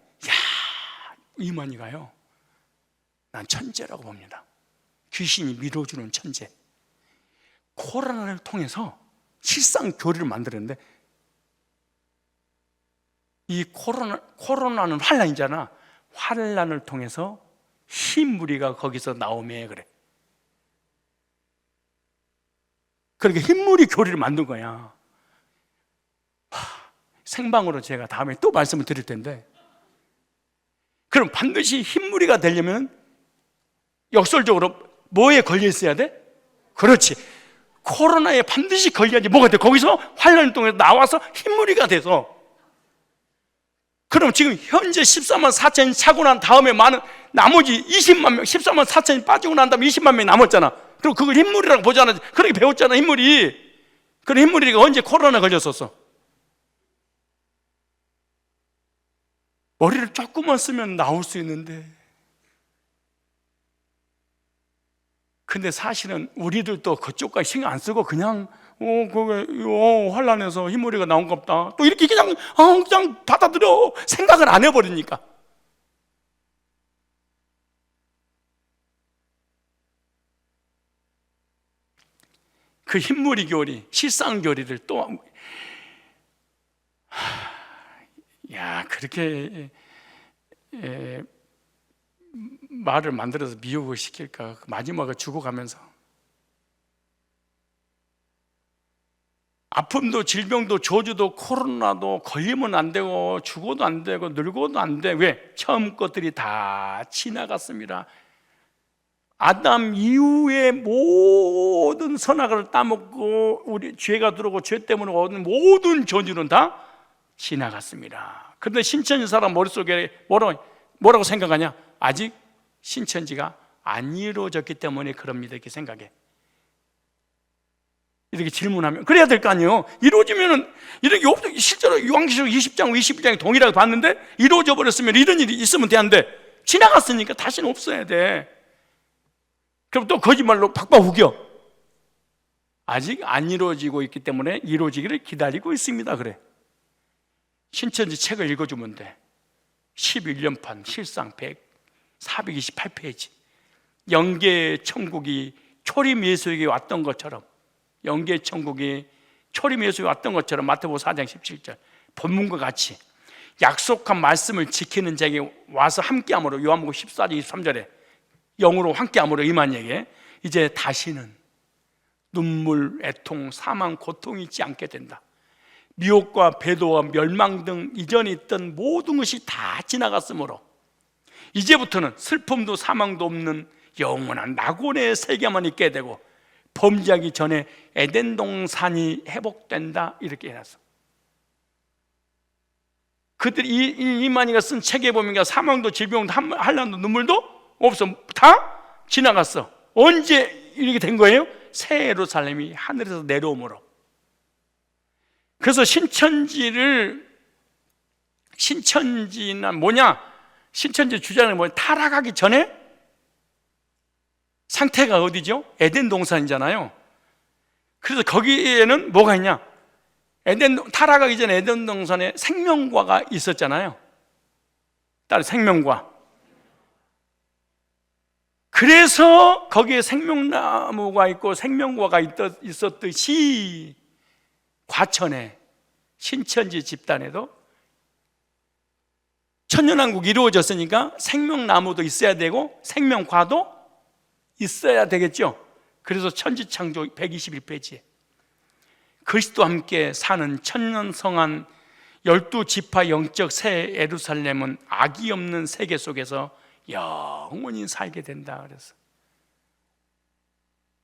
이만희가요, 난 천재라고 봅니다. 귀신이 밀어주는 천재. 코로나를 통해서 실상 교리를 만들었는데, 이 코로나는 환란이잖아. 환란을 통해서 흰무리가 거기서 나오매 그래. 그러니까 흰무리 교리를 만든 거야. 생방으로 제가 다음에 또 말씀을 드릴 텐데, 그럼 반드시 흰무리가 되려면 역설적으로 뭐에 걸려 있어야 돼? 그렇지, 코로나에 반드시 걸려야지. 뭐가 돼? 거기서 환란을 통해서 나와서 흰무리가 돼서. 그럼 지금 현재 14만 4천이 차고 난 다음에 많은 나머지 20만 명, 14만 4천이 빠지고 난 다음에 20만 명이 남았잖아. 그럼 그걸 흰무리라고 보잖아. 그렇게 배웠잖아, 흰무리. 그럼 흰무리가 언제 코로나 걸렸었어? 머리를 조금만 쓰면 나올 수 있는데, 근데 사실은 우리들도 그쪽까지 신경 안 쓰고 그냥 환란해서 흰머리가 나온 겁다, 또 이렇게 그냥 받아들여. 생각을 안 해버리니까. 그 흰머리 교리, 실상 교리를 또 그렇게 말을 만들어서 미혹을 시킬까. 마지막에 죽어가면서 아픔도 질병도 저주도 코로나도 걸리면 안 되고 죽어도 안 되고 늙어도 안 돼. 왜? 처음 것들이 다 지나갔습니다. 아담 이후에 모든 선악을 따먹고 우리 죄가 들어오고 죄 때문에 얻은 모든 저주는 다 지나갔습니다. 그런데 신천지 사람 머릿속에 뭐라고 생각하냐? 아직 신천지가 안 이루어졌기 때문에 그럽니다, 이렇게 생각해. 이렇게 질문하면 그래야 될 거 아니에요. 이루어지면은 이런 게 없어. 실제로 요한계시록 20장, 21장이 동일하게 봤는데 이루어져 버렸으면 이런 일이 있으면 되는데 지나갔으니까 다시는 없어야 돼. 그럼 또 거짓말로 박박 우겨. 아직 안 이루어지고 있기 때문에 이루어지기를 기다리고 있습니다. 그래. 신천지 책을 읽어주면 돼. 11년판 실상 428페이지. 영계 천국이 초림 예수에게 왔던 것처럼, 영계 천국이 초림 예수에게 왔던 것처럼 마태복음 4장 17절 본문과 같이 약속한 말씀을 지키는 자에게 와서 함께함으로, 요한복음 14장 23절에 영으로 함께함으로 임한 에게 이제 다시는 눈물, 애통, 사망, 고통이 있지 않게 된다. 미혹과 배도와 멸망 등 이전에 있던 모든 것이 다 지나갔으므로 이제부터는 슬픔도 사망도 없는 영원한 낙원의 세계만 있게 되고 범죄하기 전에 에덴 동산이 회복된다, 이렇게 해놨어. 그들이 이만희가 쓴 책에 보면 사망도 질병도 한란도 눈물도 없어. 다 지나갔어. 언제 이렇게 된 거예요? 새 예루살렘이 하늘에서 내려오므로. 그래서 신천지는 뭐냐? 신천지 주장은 뭐냐? 타락하기 전에 상태가 어디죠? 에덴 동산이잖아요. 그래서 거기에는 뭐가 있냐? 타락하기 전에 에덴 동산에 생명과가 있었잖아요. 따로 생명과. 그래서 거기에 생명나무가 있고 생명과가 있었듯이 과천에 신천지 집단에도 천년왕국이 이루어졌으니까 생명나무도 있어야 되고 생명과도 있어야 되겠죠. 그래서 천지창조 121페이지에 그리스도와 함께 사는 천년성한 12지파 영적 새 예루살렘은 악이 없는 세계 속에서 영원히 살게 된다 그래서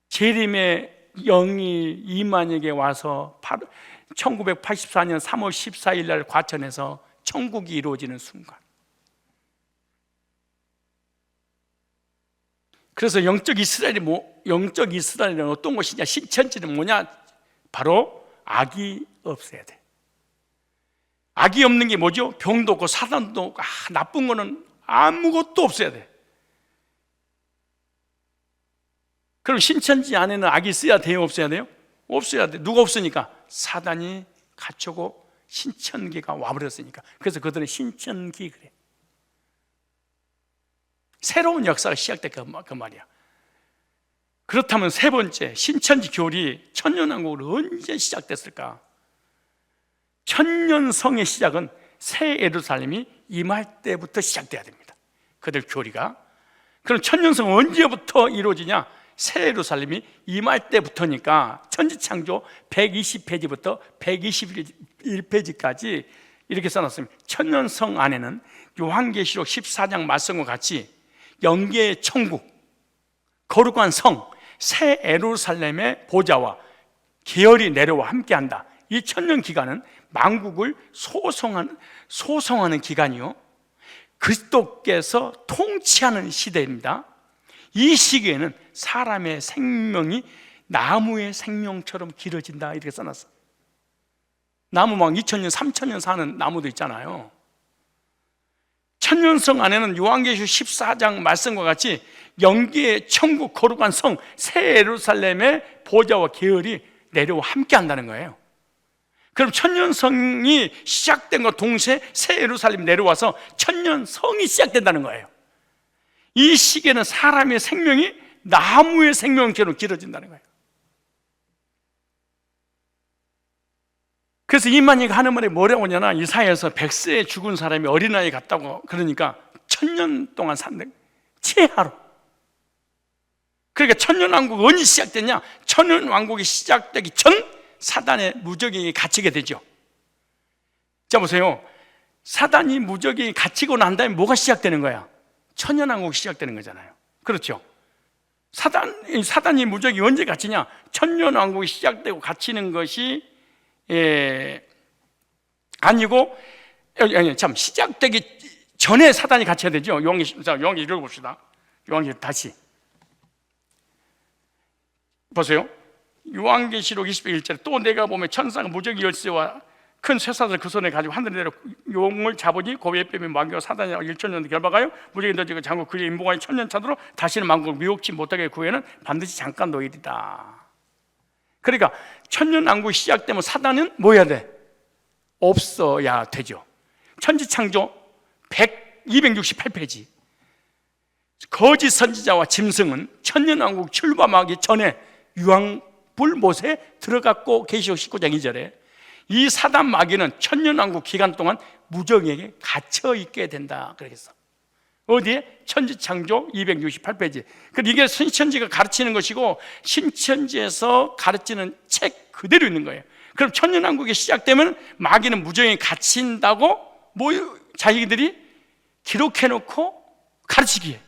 재림의 영이 이만에게 와서 1984년 3월 14일 날 과천에서 천국이 이루어지는 순간, 그래서 영적 이스라엘은 어떤 것이냐? 신천지는 뭐냐? 바로 악이 없어야 돼. 악이 없는 게 뭐죠? 병도 없고 사단도 없고 나쁜 거는 아무것도 없어야 돼. 그럼 신천지 안에는 악이 있어야 돼요? 없어야 돼요? 없어야 돼. 누가 없으니까? 사단이 갇혀고 신천기가 와버렸으니까. 그래서 그들은 신천기 그래. 새로운 역사가 시작됐다 그 말이야. 그렇다면 세 번째, 신천지 교리 천년왕국으로 언제 시작됐을까? 천년성의 시작은 새 예루살렘이 임할 때부터 시작돼야 됩니다. 그들 교리가. 그럼 천년성은 언제부터 이루어지냐? 새 예루살렘이 임할 때부터니까 천지창조 120페이지부터 121페이지까지 이렇게 써놨습니다. 천년성 안에는 요한계시록 14장 말씀과 같이 영계의 천국, 거룩한 성, 새 예루살렘의 보좌와 계열이 내려와 함께한다. 이 천년 기간은 만국을 소송하는 기간이요, 그리스도께서 통치하는 시대입니다. 이 시기에는 사람의 생명이 나무의 생명처럼 길어진다, 이렇게 써놨어. 나무 막 2000년, 3000년 사는 나무도 있잖아요. 천년성 안에는 요한계시록 14장 말씀과 같이 영계의 천국, 거룩한 성, 새 예루살렘의 보좌와 계열이 내려와 함께 한다는 거예요. 그럼 천년성이 시작된 것 동시에 새 예루살렘 내려와서 천년성이 시작된다는 거예요. 이 시기에는 사람의 생명이 나무의 생명처럼 길어진다는 거예요. 그래서 이만희가 하는 말이 뭐라고 하냐나, 이사야에서 100세에 죽은 사람이 어린아이 같다고, 그러니까 1000년 동안 산다, 최하로. 그러니까 천년왕국이 언제 시작됐냐? 천년왕국이 시작되기 전 사단의 무적행에 갇히게 되죠. 자 보세요, 사단이 무적행에 갇히고 난 다음에 뭐가 시작되는 거야? 천년왕국이 시작되는 거잖아요. 그렇죠? 사단이 무적이 언제 갇히냐? 천년왕국이 시작되고 갇히는 것이 아니고, 참, 시작되기 전에 사단이 갇혀야 되죠. 요한계시록 읽어봅시다. 요한계시록 다시 보세요. 요한계시록 21절에 또 내가 보면 천사가 무적의 열쇠와 큰 쇠사슬을 그 손에 가지고 하늘에 내려 용을 잡으니 고비에 빼면 만개와 사단이 1천년 결박하여 무적이 던지고 장구 그의 인봉하여 천년 차도록 다시는 만국을 미혹치 못하게 구해는 반드시 잠깐 노일이다. 그러니까 천년왕국이 시작되면 사단은 뭐 해야 돼? 없어야 되죠. 천지창조 268페이지. 거짓 선지자와 짐승은 천년왕국 출범하기 전에 유황불못에 들어갔고, 계시록 19장 2절에 이 사단 마귀는 천년왕국 기간 동안 무정에게 갇혀 있게 된다 그러겠어. 어디에? 천지창조 268페이지. 이게 신천지가 가르치는 것이고 신천지에서 가르치는 책 그대로 있는 거예요. 그럼 천년왕국이 시작되면 마귀는 무정에 갇힌다고 자기들이 기록해놓고 가르치기에.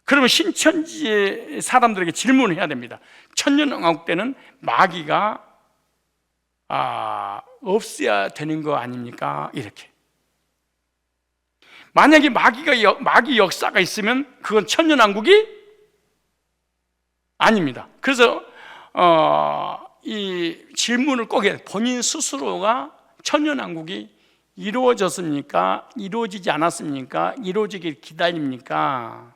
그러면 신천지의 사람들에게 질문을 해야 됩니다. 천년왕국 때는 마귀가 없어야 되는 거 아닙니까? 이렇게. 만약에 마귀 역사가 있으면 그건 천년왕국이 아닙니다. 그래서 이 질문을 꼭 해요. 본인 스스로가 천년왕국이 이루어졌습니까? 이루어지지 않았습니까? 이루어지길 기다립니까?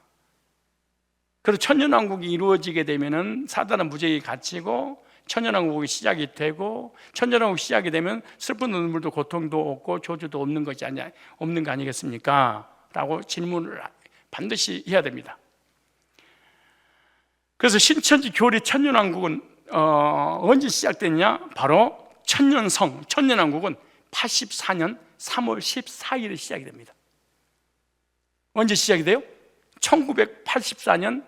그리고 천년왕국이 이루어지게 되면은 사단은 무적이 갇히고 천년왕국이 시작이 되고, 천년왕국이 시작이 되면 슬픈 눈물도 고통도 없고 저주도 없는 거 아니겠습니까? 라고 질문을 반드시 해야 됩니다. 그래서 신천지 교리 천년왕국은 언제 시작됐냐? 바로 천년왕국은 84년 3월 14일에 시작이 됩니다. 언제 시작이 돼요? 1984년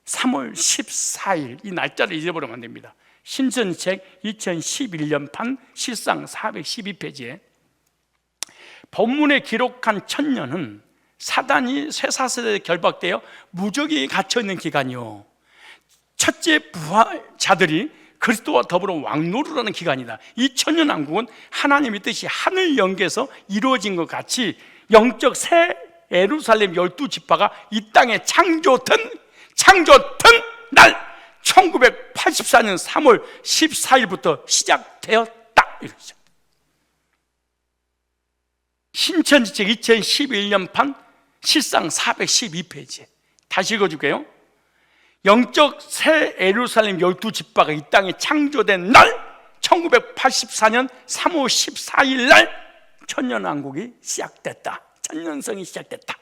3월 14일. 이 날짜를 잊어버리면 안 됩니다. 신천지책 2011년판 실상 412페이지에 본문에 기록한 천년은 사단이 쇠사슬에 결박되어 무적이 갇혀있는 기간이요, 첫째 부활자들이 그리스도와 더불어 왕노릇하는 기간이다. 이 천년왕국은 하나님의 뜻이 하늘 영계에서 이루어진 것 같이 영적 새 예루살렘 12지파가 이 땅에 창조된 날 1984년 3월 14일부터 시작되었다, 이러죠. 신천지책 2011년판 실상 412페이지에 다시 읽어줄게요. 영적 새 예루살렘 12지파가 이 땅에 창조된 날 1984년 3월 14일 날 천년왕국이 시작됐다. 천년성이 시작됐다.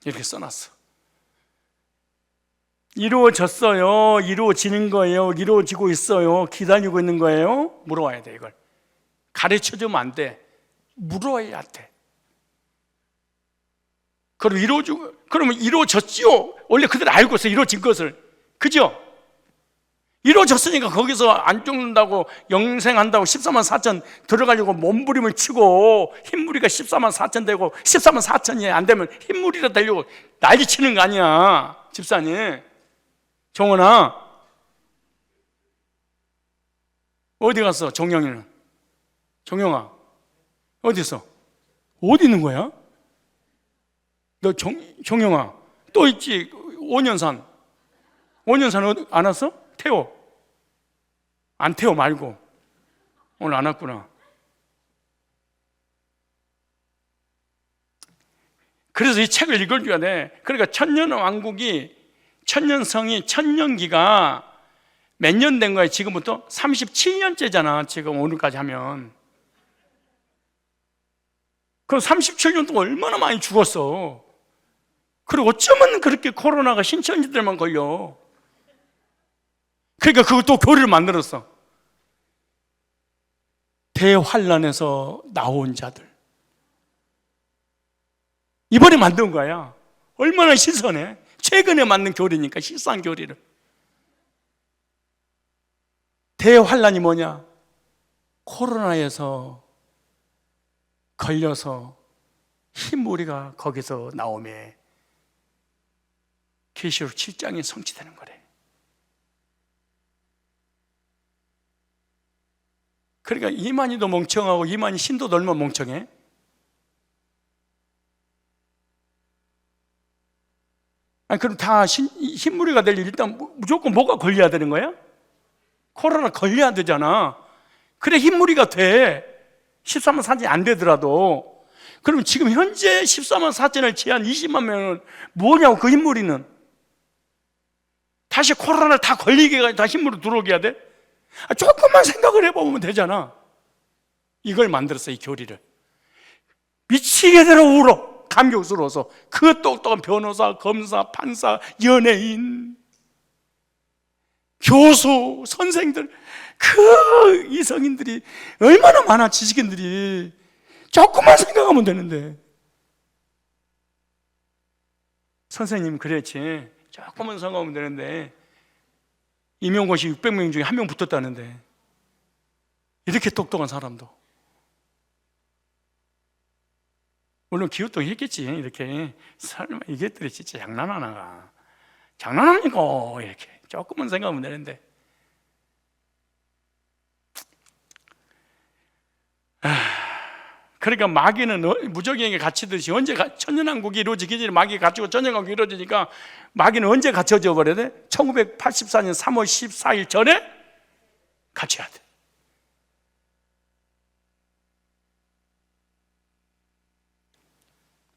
이렇게 써놨어. 이루어졌어요? 이루어지는 거예요? 이루어지고 있어요? 기다리고 있는 거예요? 물어와야 돼. 이걸 가르쳐주면 안 돼. 물어야 돼. 그러면 이루어졌지요? 원래 그들 알고 있어, 이루어진 것을. 그죠? 이루어졌으니까 거기서 안 죽는다고, 영생한다고 14만 4천 들어가려고 몸부림을 치고, 흰무리가 14만 4천 되고 14만 4천이 안 되면 흰무리로 되려고 난리 치는 거 아니야, 집사님. 정원아, 어디 갔어? 정영이는? 정영아, 어디 있어? 어디 있는 거야? 너 정영아, 또 있지. 5년산 어디 안 왔어? 태워. 안 태워 말고. 오늘 안 왔구나. 그래서 이 책을 읽어줘야 돼. 그러니까 천년왕국이, 천년성이, 천년기가 몇 년 된 거야? 지금부터 37년째잖아. 지금 오늘까지 하면. 그럼 37년 동안 얼마나 많이 죽었어. 그리고 어쩌면 그렇게 코로나가 신천지들만 걸려. 그러니까 그것도 교리를 만들었어. 대환란에서 나온 자들. 이번에 만든 거야. 얼마나 신선해. 최근에 만든 교리니까, 실상 교리를. 대환란이 뭐냐? 코로나에서 걸려서 흰무리가 거기서 나오매 계시록 7장이 성취되는 거래. 그러니까 이만희도 멍청하고 이만희 신도도 얼마나 멍청해? 아니, 그럼 다 흰무리가 될 일, 일단 무조건 뭐가 걸려야 되는 거야? 코로나 걸려야 되잖아. 그래 흰무리가 돼. 14만 4천이 안 되더라도. 그럼 지금 현재 14만 4천을 제한 20만 명은 뭐냐고. 그 흰무리는 다시 코로나 다 걸리게 해가지고 다 흰무리 들어오게 해야 돼? 조금만 생각을 해보면 되잖아. 이걸 만들었어, 이 교리를. 미치게대로 울어. 감격스러워서. 그 똑똑한 변호사, 검사, 판사, 연예인, 교수, 선생들, 그 이성인들이 얼마나 많아. 지식인들이. 조금만 생각하면 되는데. 선생님 그랬지. 조금만 생각하면 되는데 임용고시 600명 중에 1명 붙었다는데. 이렇게 똑똑한 사람도. 물론 기웃도 했겠지. 이렇게 설마 이게들이 진짜 장난하나. 장난합니까? 이렇게 조금만 생각하면 되는데. 그러니까 마귀는 무적행에 갇히듯이 언제 천년왕국이 이루어지기 전에 마귀가 갇히고 천년왕국이 이루어지니까 마귀는 언제 갇혀져 버려야 돼? 1984년 3월 14일 전에 갇혀야 돼.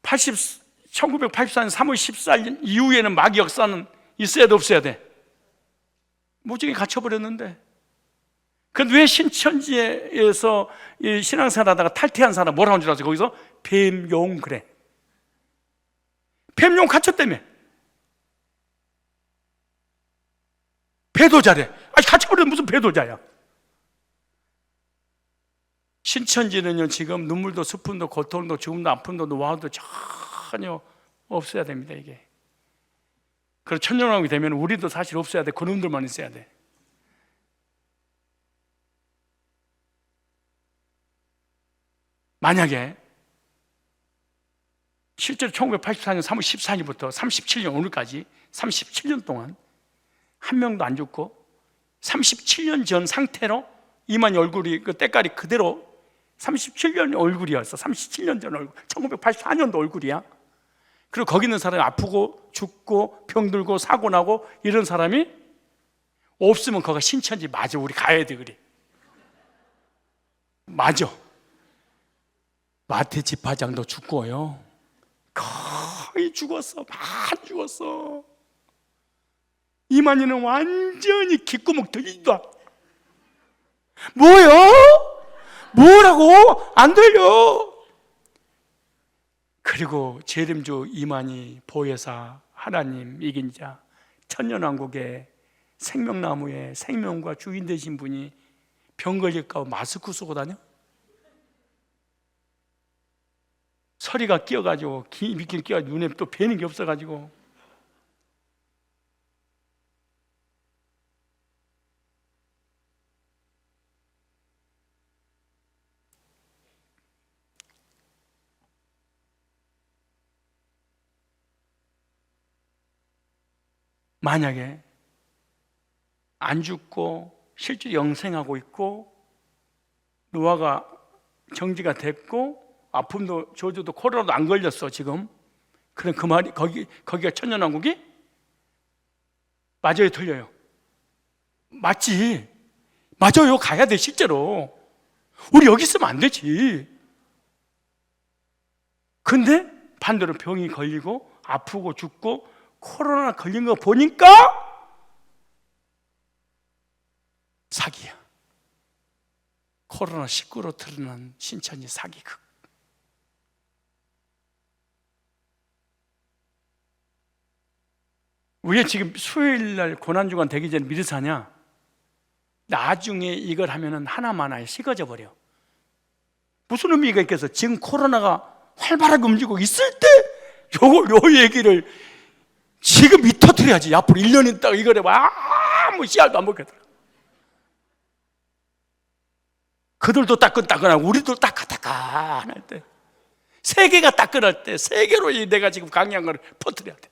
그 1984년 3월 14일 이후에는 마귀 역사는 있어야 돼, 없어야 돼? 무적에 갇혀버렸는데. 근데 왜 신천지에서 신앙생활 하다가 탈퇴한 사람 뭐라고 하는 줄 아세요? 거기서 뱀용 그래. 뱀용 갇혔다며. 배도자래. 아니 갇혀버리면 무슨 배도자야. 신천지는요 지금 눈물도 슬픔도 고통도 죽음도 아픔도 노화도 전혀 없어야 됩니다. 이게. 그리고 천년왕국이 되면 우리도 사실 없어야 돼. 그놈들만 있어야 돼. 만약에 실제로 1984년 3월 14일부터 37년 오늘까지 37년 동안 한 명도 안 죽고 37년 전 상태로 이만희 얼굴이 그 때깔이 그대로 37년 얼굴이었어. 37년 전 얼굴. 1984년도 얼굴이야. 그리고 거기 있는 사람이 아프고 죽고 병들고 사고 나고 이런 사람이 없으면 거기가 신천지 맞아. 우리 가야 돼. 그래. 맞아. 마태 집화장도 죽고요. 거의 죽었어. 많이 죽었어. 이만희는 완전히 귓구멍 들리지도 않아. 뭐요? 뭐라고? 안 들려. 그리고 재림주 이만희 보혜사 하나님 이긴 자 천년왕국의 생명나무의 생명과 주인 되신 분이 병 걸릴까 마스크 쓰고 다녀? 서리가 끼어가지고 미끼 끼어가지고 눈에 또 뵈는 게 없어가지고 만약에 안 죽고 실제 영생하고 있고 노아가 정지가 됐고 아픔도 저주도 코로나도 안 걸렸어 지금. 그럼 그 말이 거기가 천년왕국이? 맞아요, 틀려요? 맞지. 맞아요, 가야 돼 실제로. 우리 여기 있으면 안 되지. 근데 반대로 병이 걸리고 아프고 죽고 코로나 걸린 거 보니까 사기야. 코로나19로 드러난 신천지 사기극. 왜 지금 수요일날 고난주간 되기 전에 미리 사냐? 나중에 이걸 하면은 하나마나에 식어져 버려. 무슨 의미가 있겠어? 지금 코로나가 활발하게 움직이고 있을 때 요 얘기를 지금 이 터뜨려야지. 앞으로 1년 있다가 이걸 해봐. 아무 씨알도 안 먹겠더라. 그들도 따끈따끈하고 우리도 따끈따끈할 때, 세계가 따끈할 때 세계로 내가 지금 강의한 걸 퍼뜨려야 돼.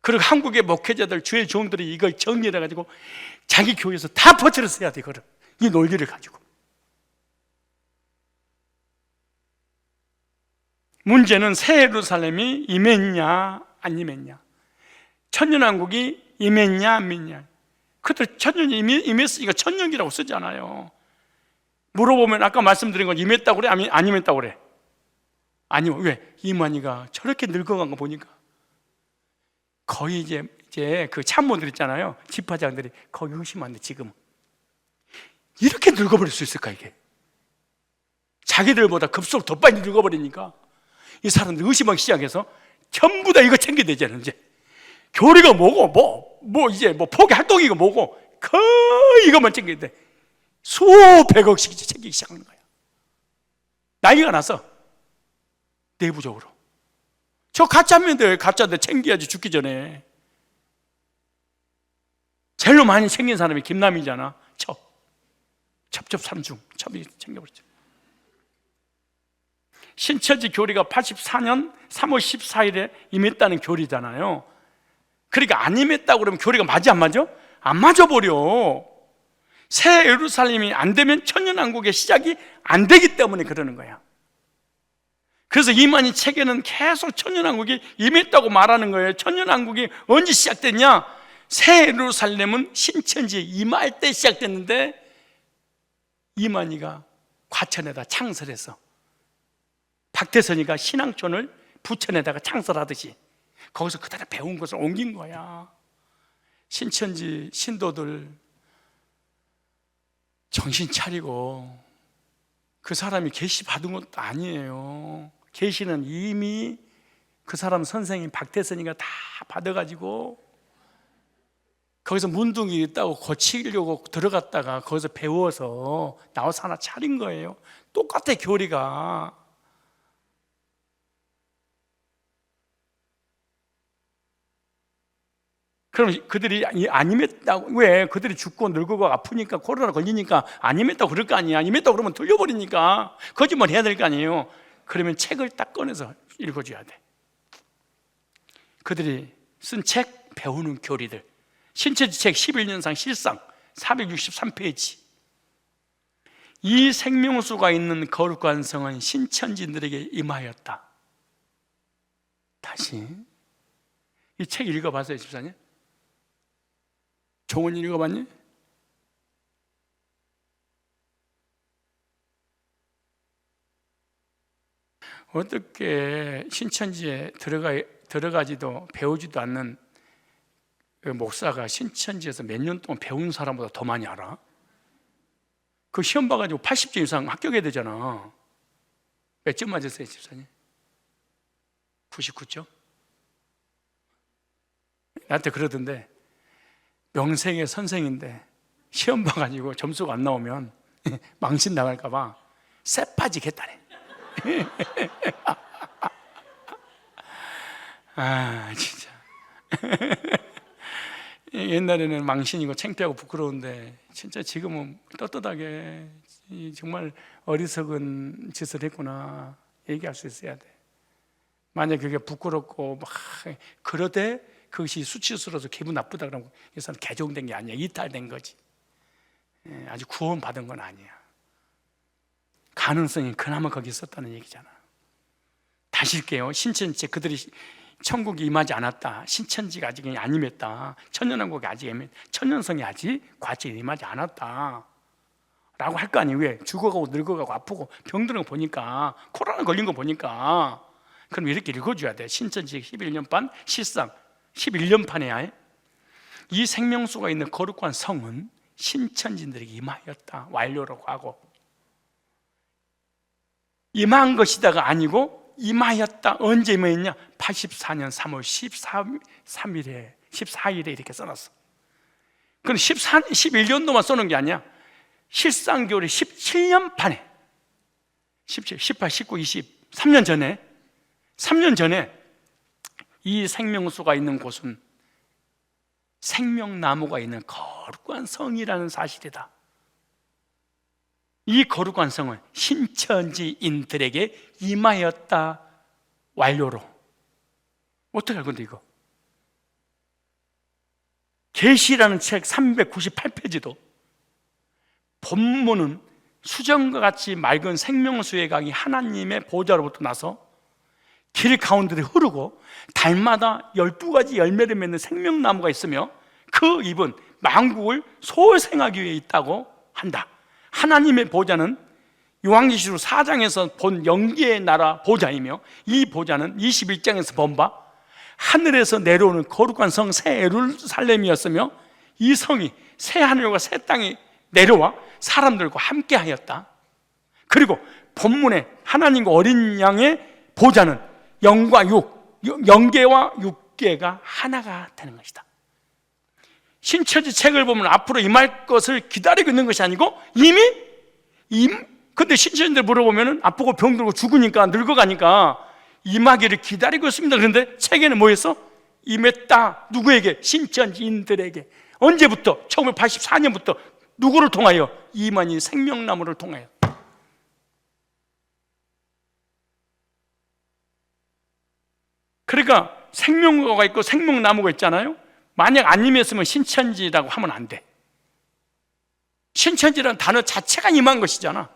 그리고 한국의 목회자들, 주의 종들이 이걸 정리해가지고 자기 교회에서 다 퍼뜨려서 해야 돼. 이거를, 이 논리를 가지고. 문제는 새 예루살렘이 임했냐 안 임했냐, 천년왕국이 임했냐 안 임했냐. 그때 천년이 임했으니까 천년이라고 쓰잖아요. 물어보면 아까 말씀드린 건 임했다고 그래? 안 임했다고 그래? 아니요. 왜? 이만희가 저렇게 늙어간 거 보니까 거의 이제 그 참모들 있잖아요, 집화장들이 거의 의심한데 지금 이렇게 늙어버릴 수 있을까? 이게 자기들보다 급속 더 빨리 늙어버리니까 이 사람들 의심하기 시작해서 전부 다 이거 챙겨야 되잖아요. 이제 교리가 뭐고 이제 포기 활동이고 뭐고 거의 이것만 챙겨야 돼. 수백억씩 챙기기 시작하는 거야. 나이가 나서 내부적으로 저 가짜인데 가짜인데 챙겨야지. 죽기 전에 제일로 많이 챙긴 사람이 김남이잖아. 첩첩산중 첩이 챙겨버렸죠. 신천지 교리가 84년 3월 14일에 임했다는 교리잖아요. 그러니까 안 임했다고 그러면 교리가 맞아 안 맞아? 안 맞아버려. 새 예루살렘이 안 되면 천년왕국의 시작이 안 되기 때문에 그러는 거야. 그래서 이만희 책에는 계속 천년왕국이 임했다고 말하는 거예요. 천년왕국이 언제 시작됐냐? 새 예루살렘은 신천지에 임할 때 시작됐는데 이만희가 과천에다 창설해서 박태선이가 신앙촌을 부천에다가 창설하듯이 거기서 그대로 배운 것을 옮긴 거야. 신천지 신도들 정신 차리고, 그 사람이 계시 받은 것도 아니에요. 계시는 이미 그 사람 선생님 박태선이가 다 받아가지고 거기서 문둥이 있다고 고치려고 들어갔다가 거기서 배워서 나와서 하나 차린 거예요. 똑같아 교리가. 그럼 그들이 안 임했다고, 왜? 그들이 죽고 늙고 아프니까 코로나 걸리니까 안 임했다고 그럴 거 아니야. 임했다고 그러면 돌려버리니까 거짓말 해야 될 거 아니에요. 그러면 책을 딱 꺼내서 읽어줘야 돼. 그들이 쓴 책, 배우는 교리들. 신천지 책 11년상 실상 463페이지. 이 생명수가 있는 거룩한 성은 신천지인들에게 임하였다. 다시 이 책 읽어봤어요, 집사님? 종훈이 읽어봤니? 어떻게 신천지에 들어가지도 배우지도 않는 그 목사가 신천지에서 몇 년 동안 배운 사람보다 더 많이 알아? 그 시험 봐가지고 80점 이상 합격해야 되잖아. 몇 점 맞았어요, 집사님? 99점? 나한테 그러던데, 명색의 선생인데 시험 봐가지고 점수가 안 나오면 망신 나갈까봐 쎄빠지겠다네. 아, 진짜. 옛날에는 망신이고 창피하고 부끄러운데 진짜 지금은 떳떳하게 정말 어리석은 짓을 했구나 얘기할 수 있어야 돼. 만약 그게 부끄럽고 막 그러되 그것이 수치스러워서 기분 나쁘다 그러면 이 사람 개종된 게 아니야. 이탈된 거지. 아주 구원받은 건 아니야. 가능성이 그나마 거기 있었다는 얘기잖아. 다시 할게요. 신천지 그들이 천국이 임하지 않았다. 신천지가 아직 안 임했다. 천년왕국이 아직 천년성이 아직 과실이 임하지 않았다 라고 할 거 아니에요. 왜? 죽어가고 늙어가고 아프고 병드는 거 보니까, 코로나 걸린 거 보니까. 그럼 이렇게 읽어줘야 돼. 신천지 11년판, 실상 11년판이야. 이 생명수가 있는 거룩한 성은 신천지들에게 임하였다. 완료라고 하고, 임한 것이다가 아니고 임하였다. 언제 임하였냐? 84년 3월 14일에 이렇게 써놨어. 그럼 11년도만 써놓은 게 아니야. 실상교리 17년판에 17, 18, 19, 20 3년 전에 이 생명수가 있는 곳은 생명나무가 있는 거룩한 성이라는 사실이다. 이 거룩한 성은 신천지인들에게 임하였다. 완료로. 어떻게 할 건데 이거? 계시라는 책 398페이지도 본문은 수정과 같이 맑은 생명수의 강이 하나님의 보좌로부터 나서 길 가운데를 흐르고 달마다 12가지 열매를 맺는 생명나무가 있으며 그 잎은 만국을 소생하기 위해 있다고 한다. 하나님의 보좌는 요한계시록 4장에서 본 영계의 나라 보좌이며 이 보좌는 21장에서 본 바 하늘에서 내려오는 거룩한 성 새 예루살렘이었으며 이 성이 새 하늘과 새 땅에 내려와 사람들과 함께 하였다. 그리고 본문에 하나님과 어린 양의 보좌는 영과 육, 영계와 육계가 하나가 되는 것이다. 신천지 책을 보면 앞으로 임할 것을 기다리고 있는 것이 아니고 근데 신천지들 물어보면 아프고 병들고 죽으니까 늙어가니까 임하기를 기다리고 있습니다. 그런데 책에는 뭐였어? 임했다. 누구에게? 신천지인들에게. 언제부터? 1984년부터. 누구를 통하여? 이만희 생명나무를 통하여. 그러니까 생명과가 있고 생명나무가 있잖아요. 만약 안 임했으면 신천지라고 하면 안 돼. 신천지라는 단어 자체가 임한 것이잖아.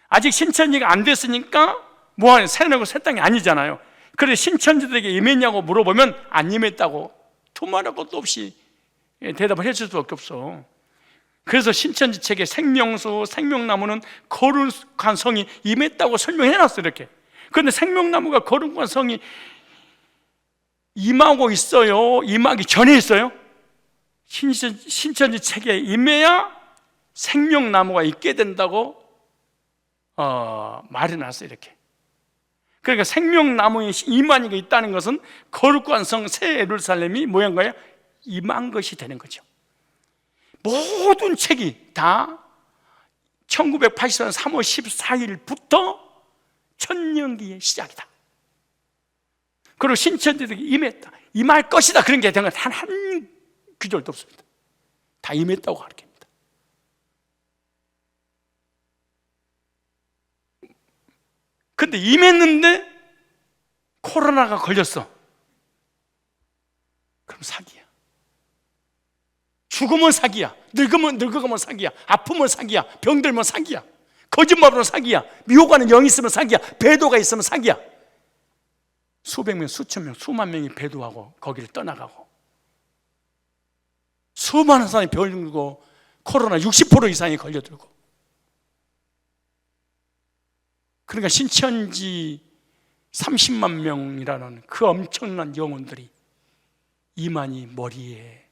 아직 신천지가 안 됐으니까 뭐하냐? 새하늘과 새 땅이 아니잖아요. 그래서 신천지들에게 임했냐고 물어보면 안 임했다고 두말할 것도 없이 대답을 해줄 수밖에 없어. 그래서 신천지 책에 생명수, 생명나무는 거룩한 성이 임했다고 설명해놨어 이렇게. 그런데 생명나무가 거룩한 성이 임하고 있어요? 임하기 전에 있어요? 신천지 책에 임해야 생명나무가 있게 된다고 말해놨어요 이렇게. 그러니까 생명나무의 임한이가 있다는 것은 거룩한 성 새 예루살렘이 뭐한 거야? 임한 것이 되는 거죠. 모든 책이 다 1984년 3월 14일부터 천년기의 시작이다. 그리고 신천지들에게 임했다, 임할 것이다, 그런 게 단 한 구절도 없습니다. 다 임했다고 가르칩니다. 근데 임했는데 코로나가 걸렸어. 그럼 사기야. 죽으면 사기야. 늙어가면 사기야. 아프면 사기야. 병들면 사기야. 거짓말으로 사기야. 미혹하는 영이 있으면 사기야. 배도가 있으면 사기야. 수백 명, 수천 명, 수만 명이 배도하고 거기를 떠나가고 수많은 사람이 병들고 코로나 60% 이상이 걸려들고. 그러니까 신천지 30만 명이라는 그 엄청난 영혼들이 이만희 머리에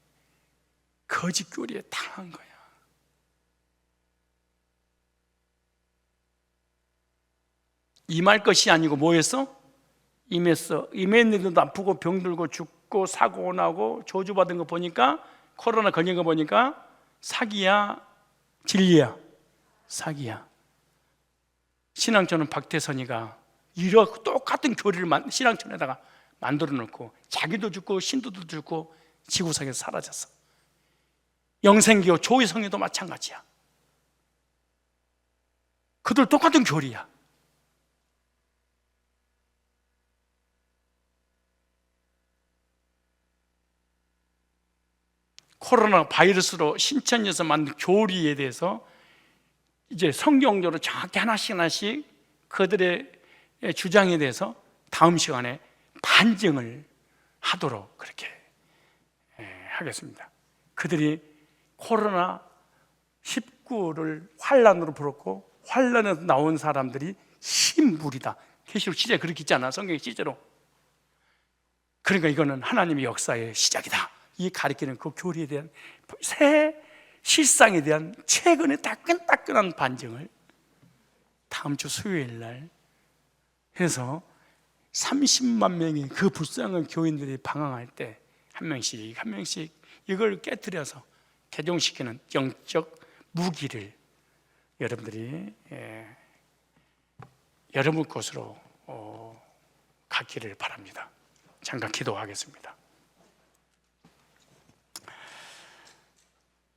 거짓교리에 당한 거야. 임할 것이 아니고 뭐였어? 임했어. 임했는데도 아프고 병들고 죽고 사고 나고 저주받은 거 보니까, 코로나 걸린 거 보니까 사기야 진리야? 사기야. 신앙촌은 박태선이가 이런 똑같은 교리를 신앙촌에다가 만들어 놓고 자기도 죽고 신도도 죽고 지구상에서 사라졌어. 영생교 조희성에도 마찬가지야. 그들 똑같은 교리야. 코로나 바이러스로 신천지에서 만든 교리에 대해서 이제 성경적으로 정확히 하나씩 그들의 주장에 대해서 다음 시간에 반증을 하도록 그렇게 하겠습니다. 그들이 코로나 19를 환란으로 불었고 환란에서 나온 사람들이 신물이다. 계시록 시제 그렇게 있잖아. 성경의 시제로. 그러니까 이거는 하나님의 역사의 시작이다. 이 가리키는 그 교리에 대한 새 실상에 대한 최근의 따끈따끈한 반증을 다음 주 수요일 날 해서 30만 명의 그 불쌍한 교인들이 방황할 때 한 명씩 이걸 깨뜨려서 개종시키는 영적 무기를 여러분들이 여러분 것으로 갖기를 바랍니다. 잠깐 기도하겠습니다.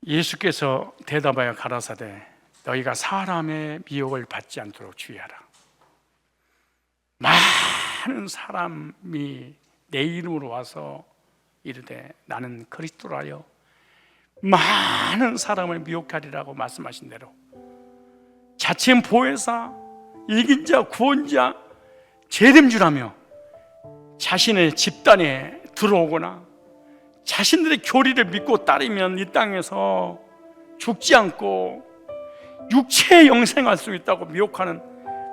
예수께서 대답하여 가라사대 너희가 사람의 미혹을 받지 않도록 주의하라. 많은 사람이 내 이름으로 와서 이르되 나는 그리스도라여 많은 사람을 미혹하리라고 말씀하신 대로 자칭 보혜사, 이긴 자, 구원자, 재림주라며 자신의 집단에 들어오거나 자신들의 교리를 믿고 따르면 이 땅에서 죽지 않고 육체의 영생할 수 있다고 미혹하는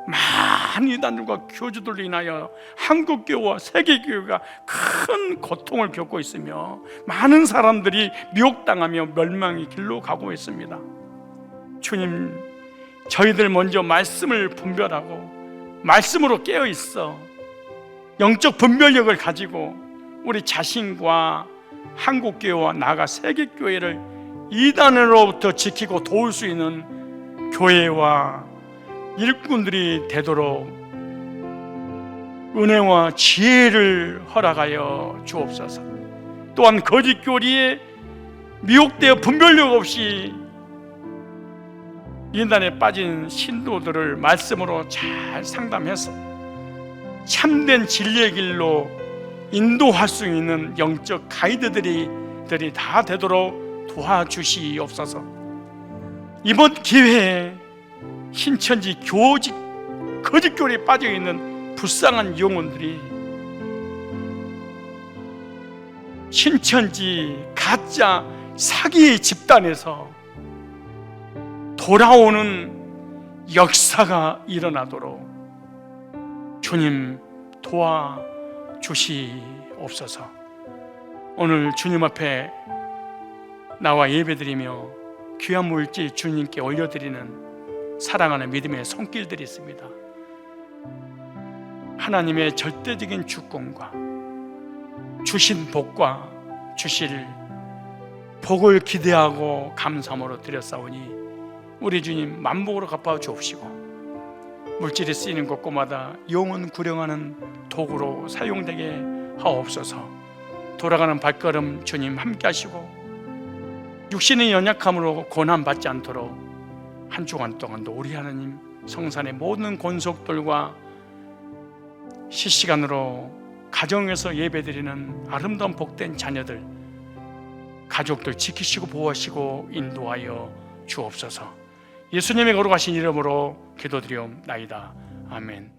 많은 이단들과 교주들로 인하여 한국교회와 세계교회가 큰 고통을 겪고 있으며 많은 사람들이 미혹당하며 멸망의 길로 가고 있습니다. 주님, 저희들 먼저 말씀을 분별하고 말씀으로 깨어있어 영적 분별력을 가지고 우리 자신과 한국교회와 나아가 세계교회를 이단으로부터 지키고 도울 수 있는 교회와 일꾼들이 되도록 은혜와 지혜를 허락하여 주옵소서. 또한 거짓 교리에 미혹되어 분별력 없이 이단에 빠진 신도들을 말씀으로 잘 상담해서 참된 진리의 길로 인도할 수 있는 영적 가이드들이 다 되도록 도와주시옵소서. 이번 기회에 신천지 거짓 교리에 빠져있는 불쌍한 영혼들이 신천지 가짜 사기의 집단에서 돌아오는 역사가 일어나도록 주님 도와주시옵소서. 오늘 주님 앞에 나와 예배드리며 귀한 물질 주님께 올려드리는 사랑하는 믿음의 손길들이 있습니다. 하나님의 절대적인 주권과 주신 복과 주실 복을 기대하고 감사함으로 드렸사오니 우리 주님 만복으로 갚아 주옵시고 물질이 쓰이는 곳곳마다 영혼 구령하는 도구로 사용되게 하옵소서. 돌아가는 발걸음 주님 함께 하시고 육신의 연약함으로 고난받지 않도록 한 주간 동안도 우리 하나님 성산의 모든 권속들과 실시간으로 가정에서 예배드리는 아름다운 복된 자녀들, 가족들 지키시고 보호하시고 인도하여 주옵소서. 예수님의 거룩하신 이름으로 기도드리옵나이다. 아멘.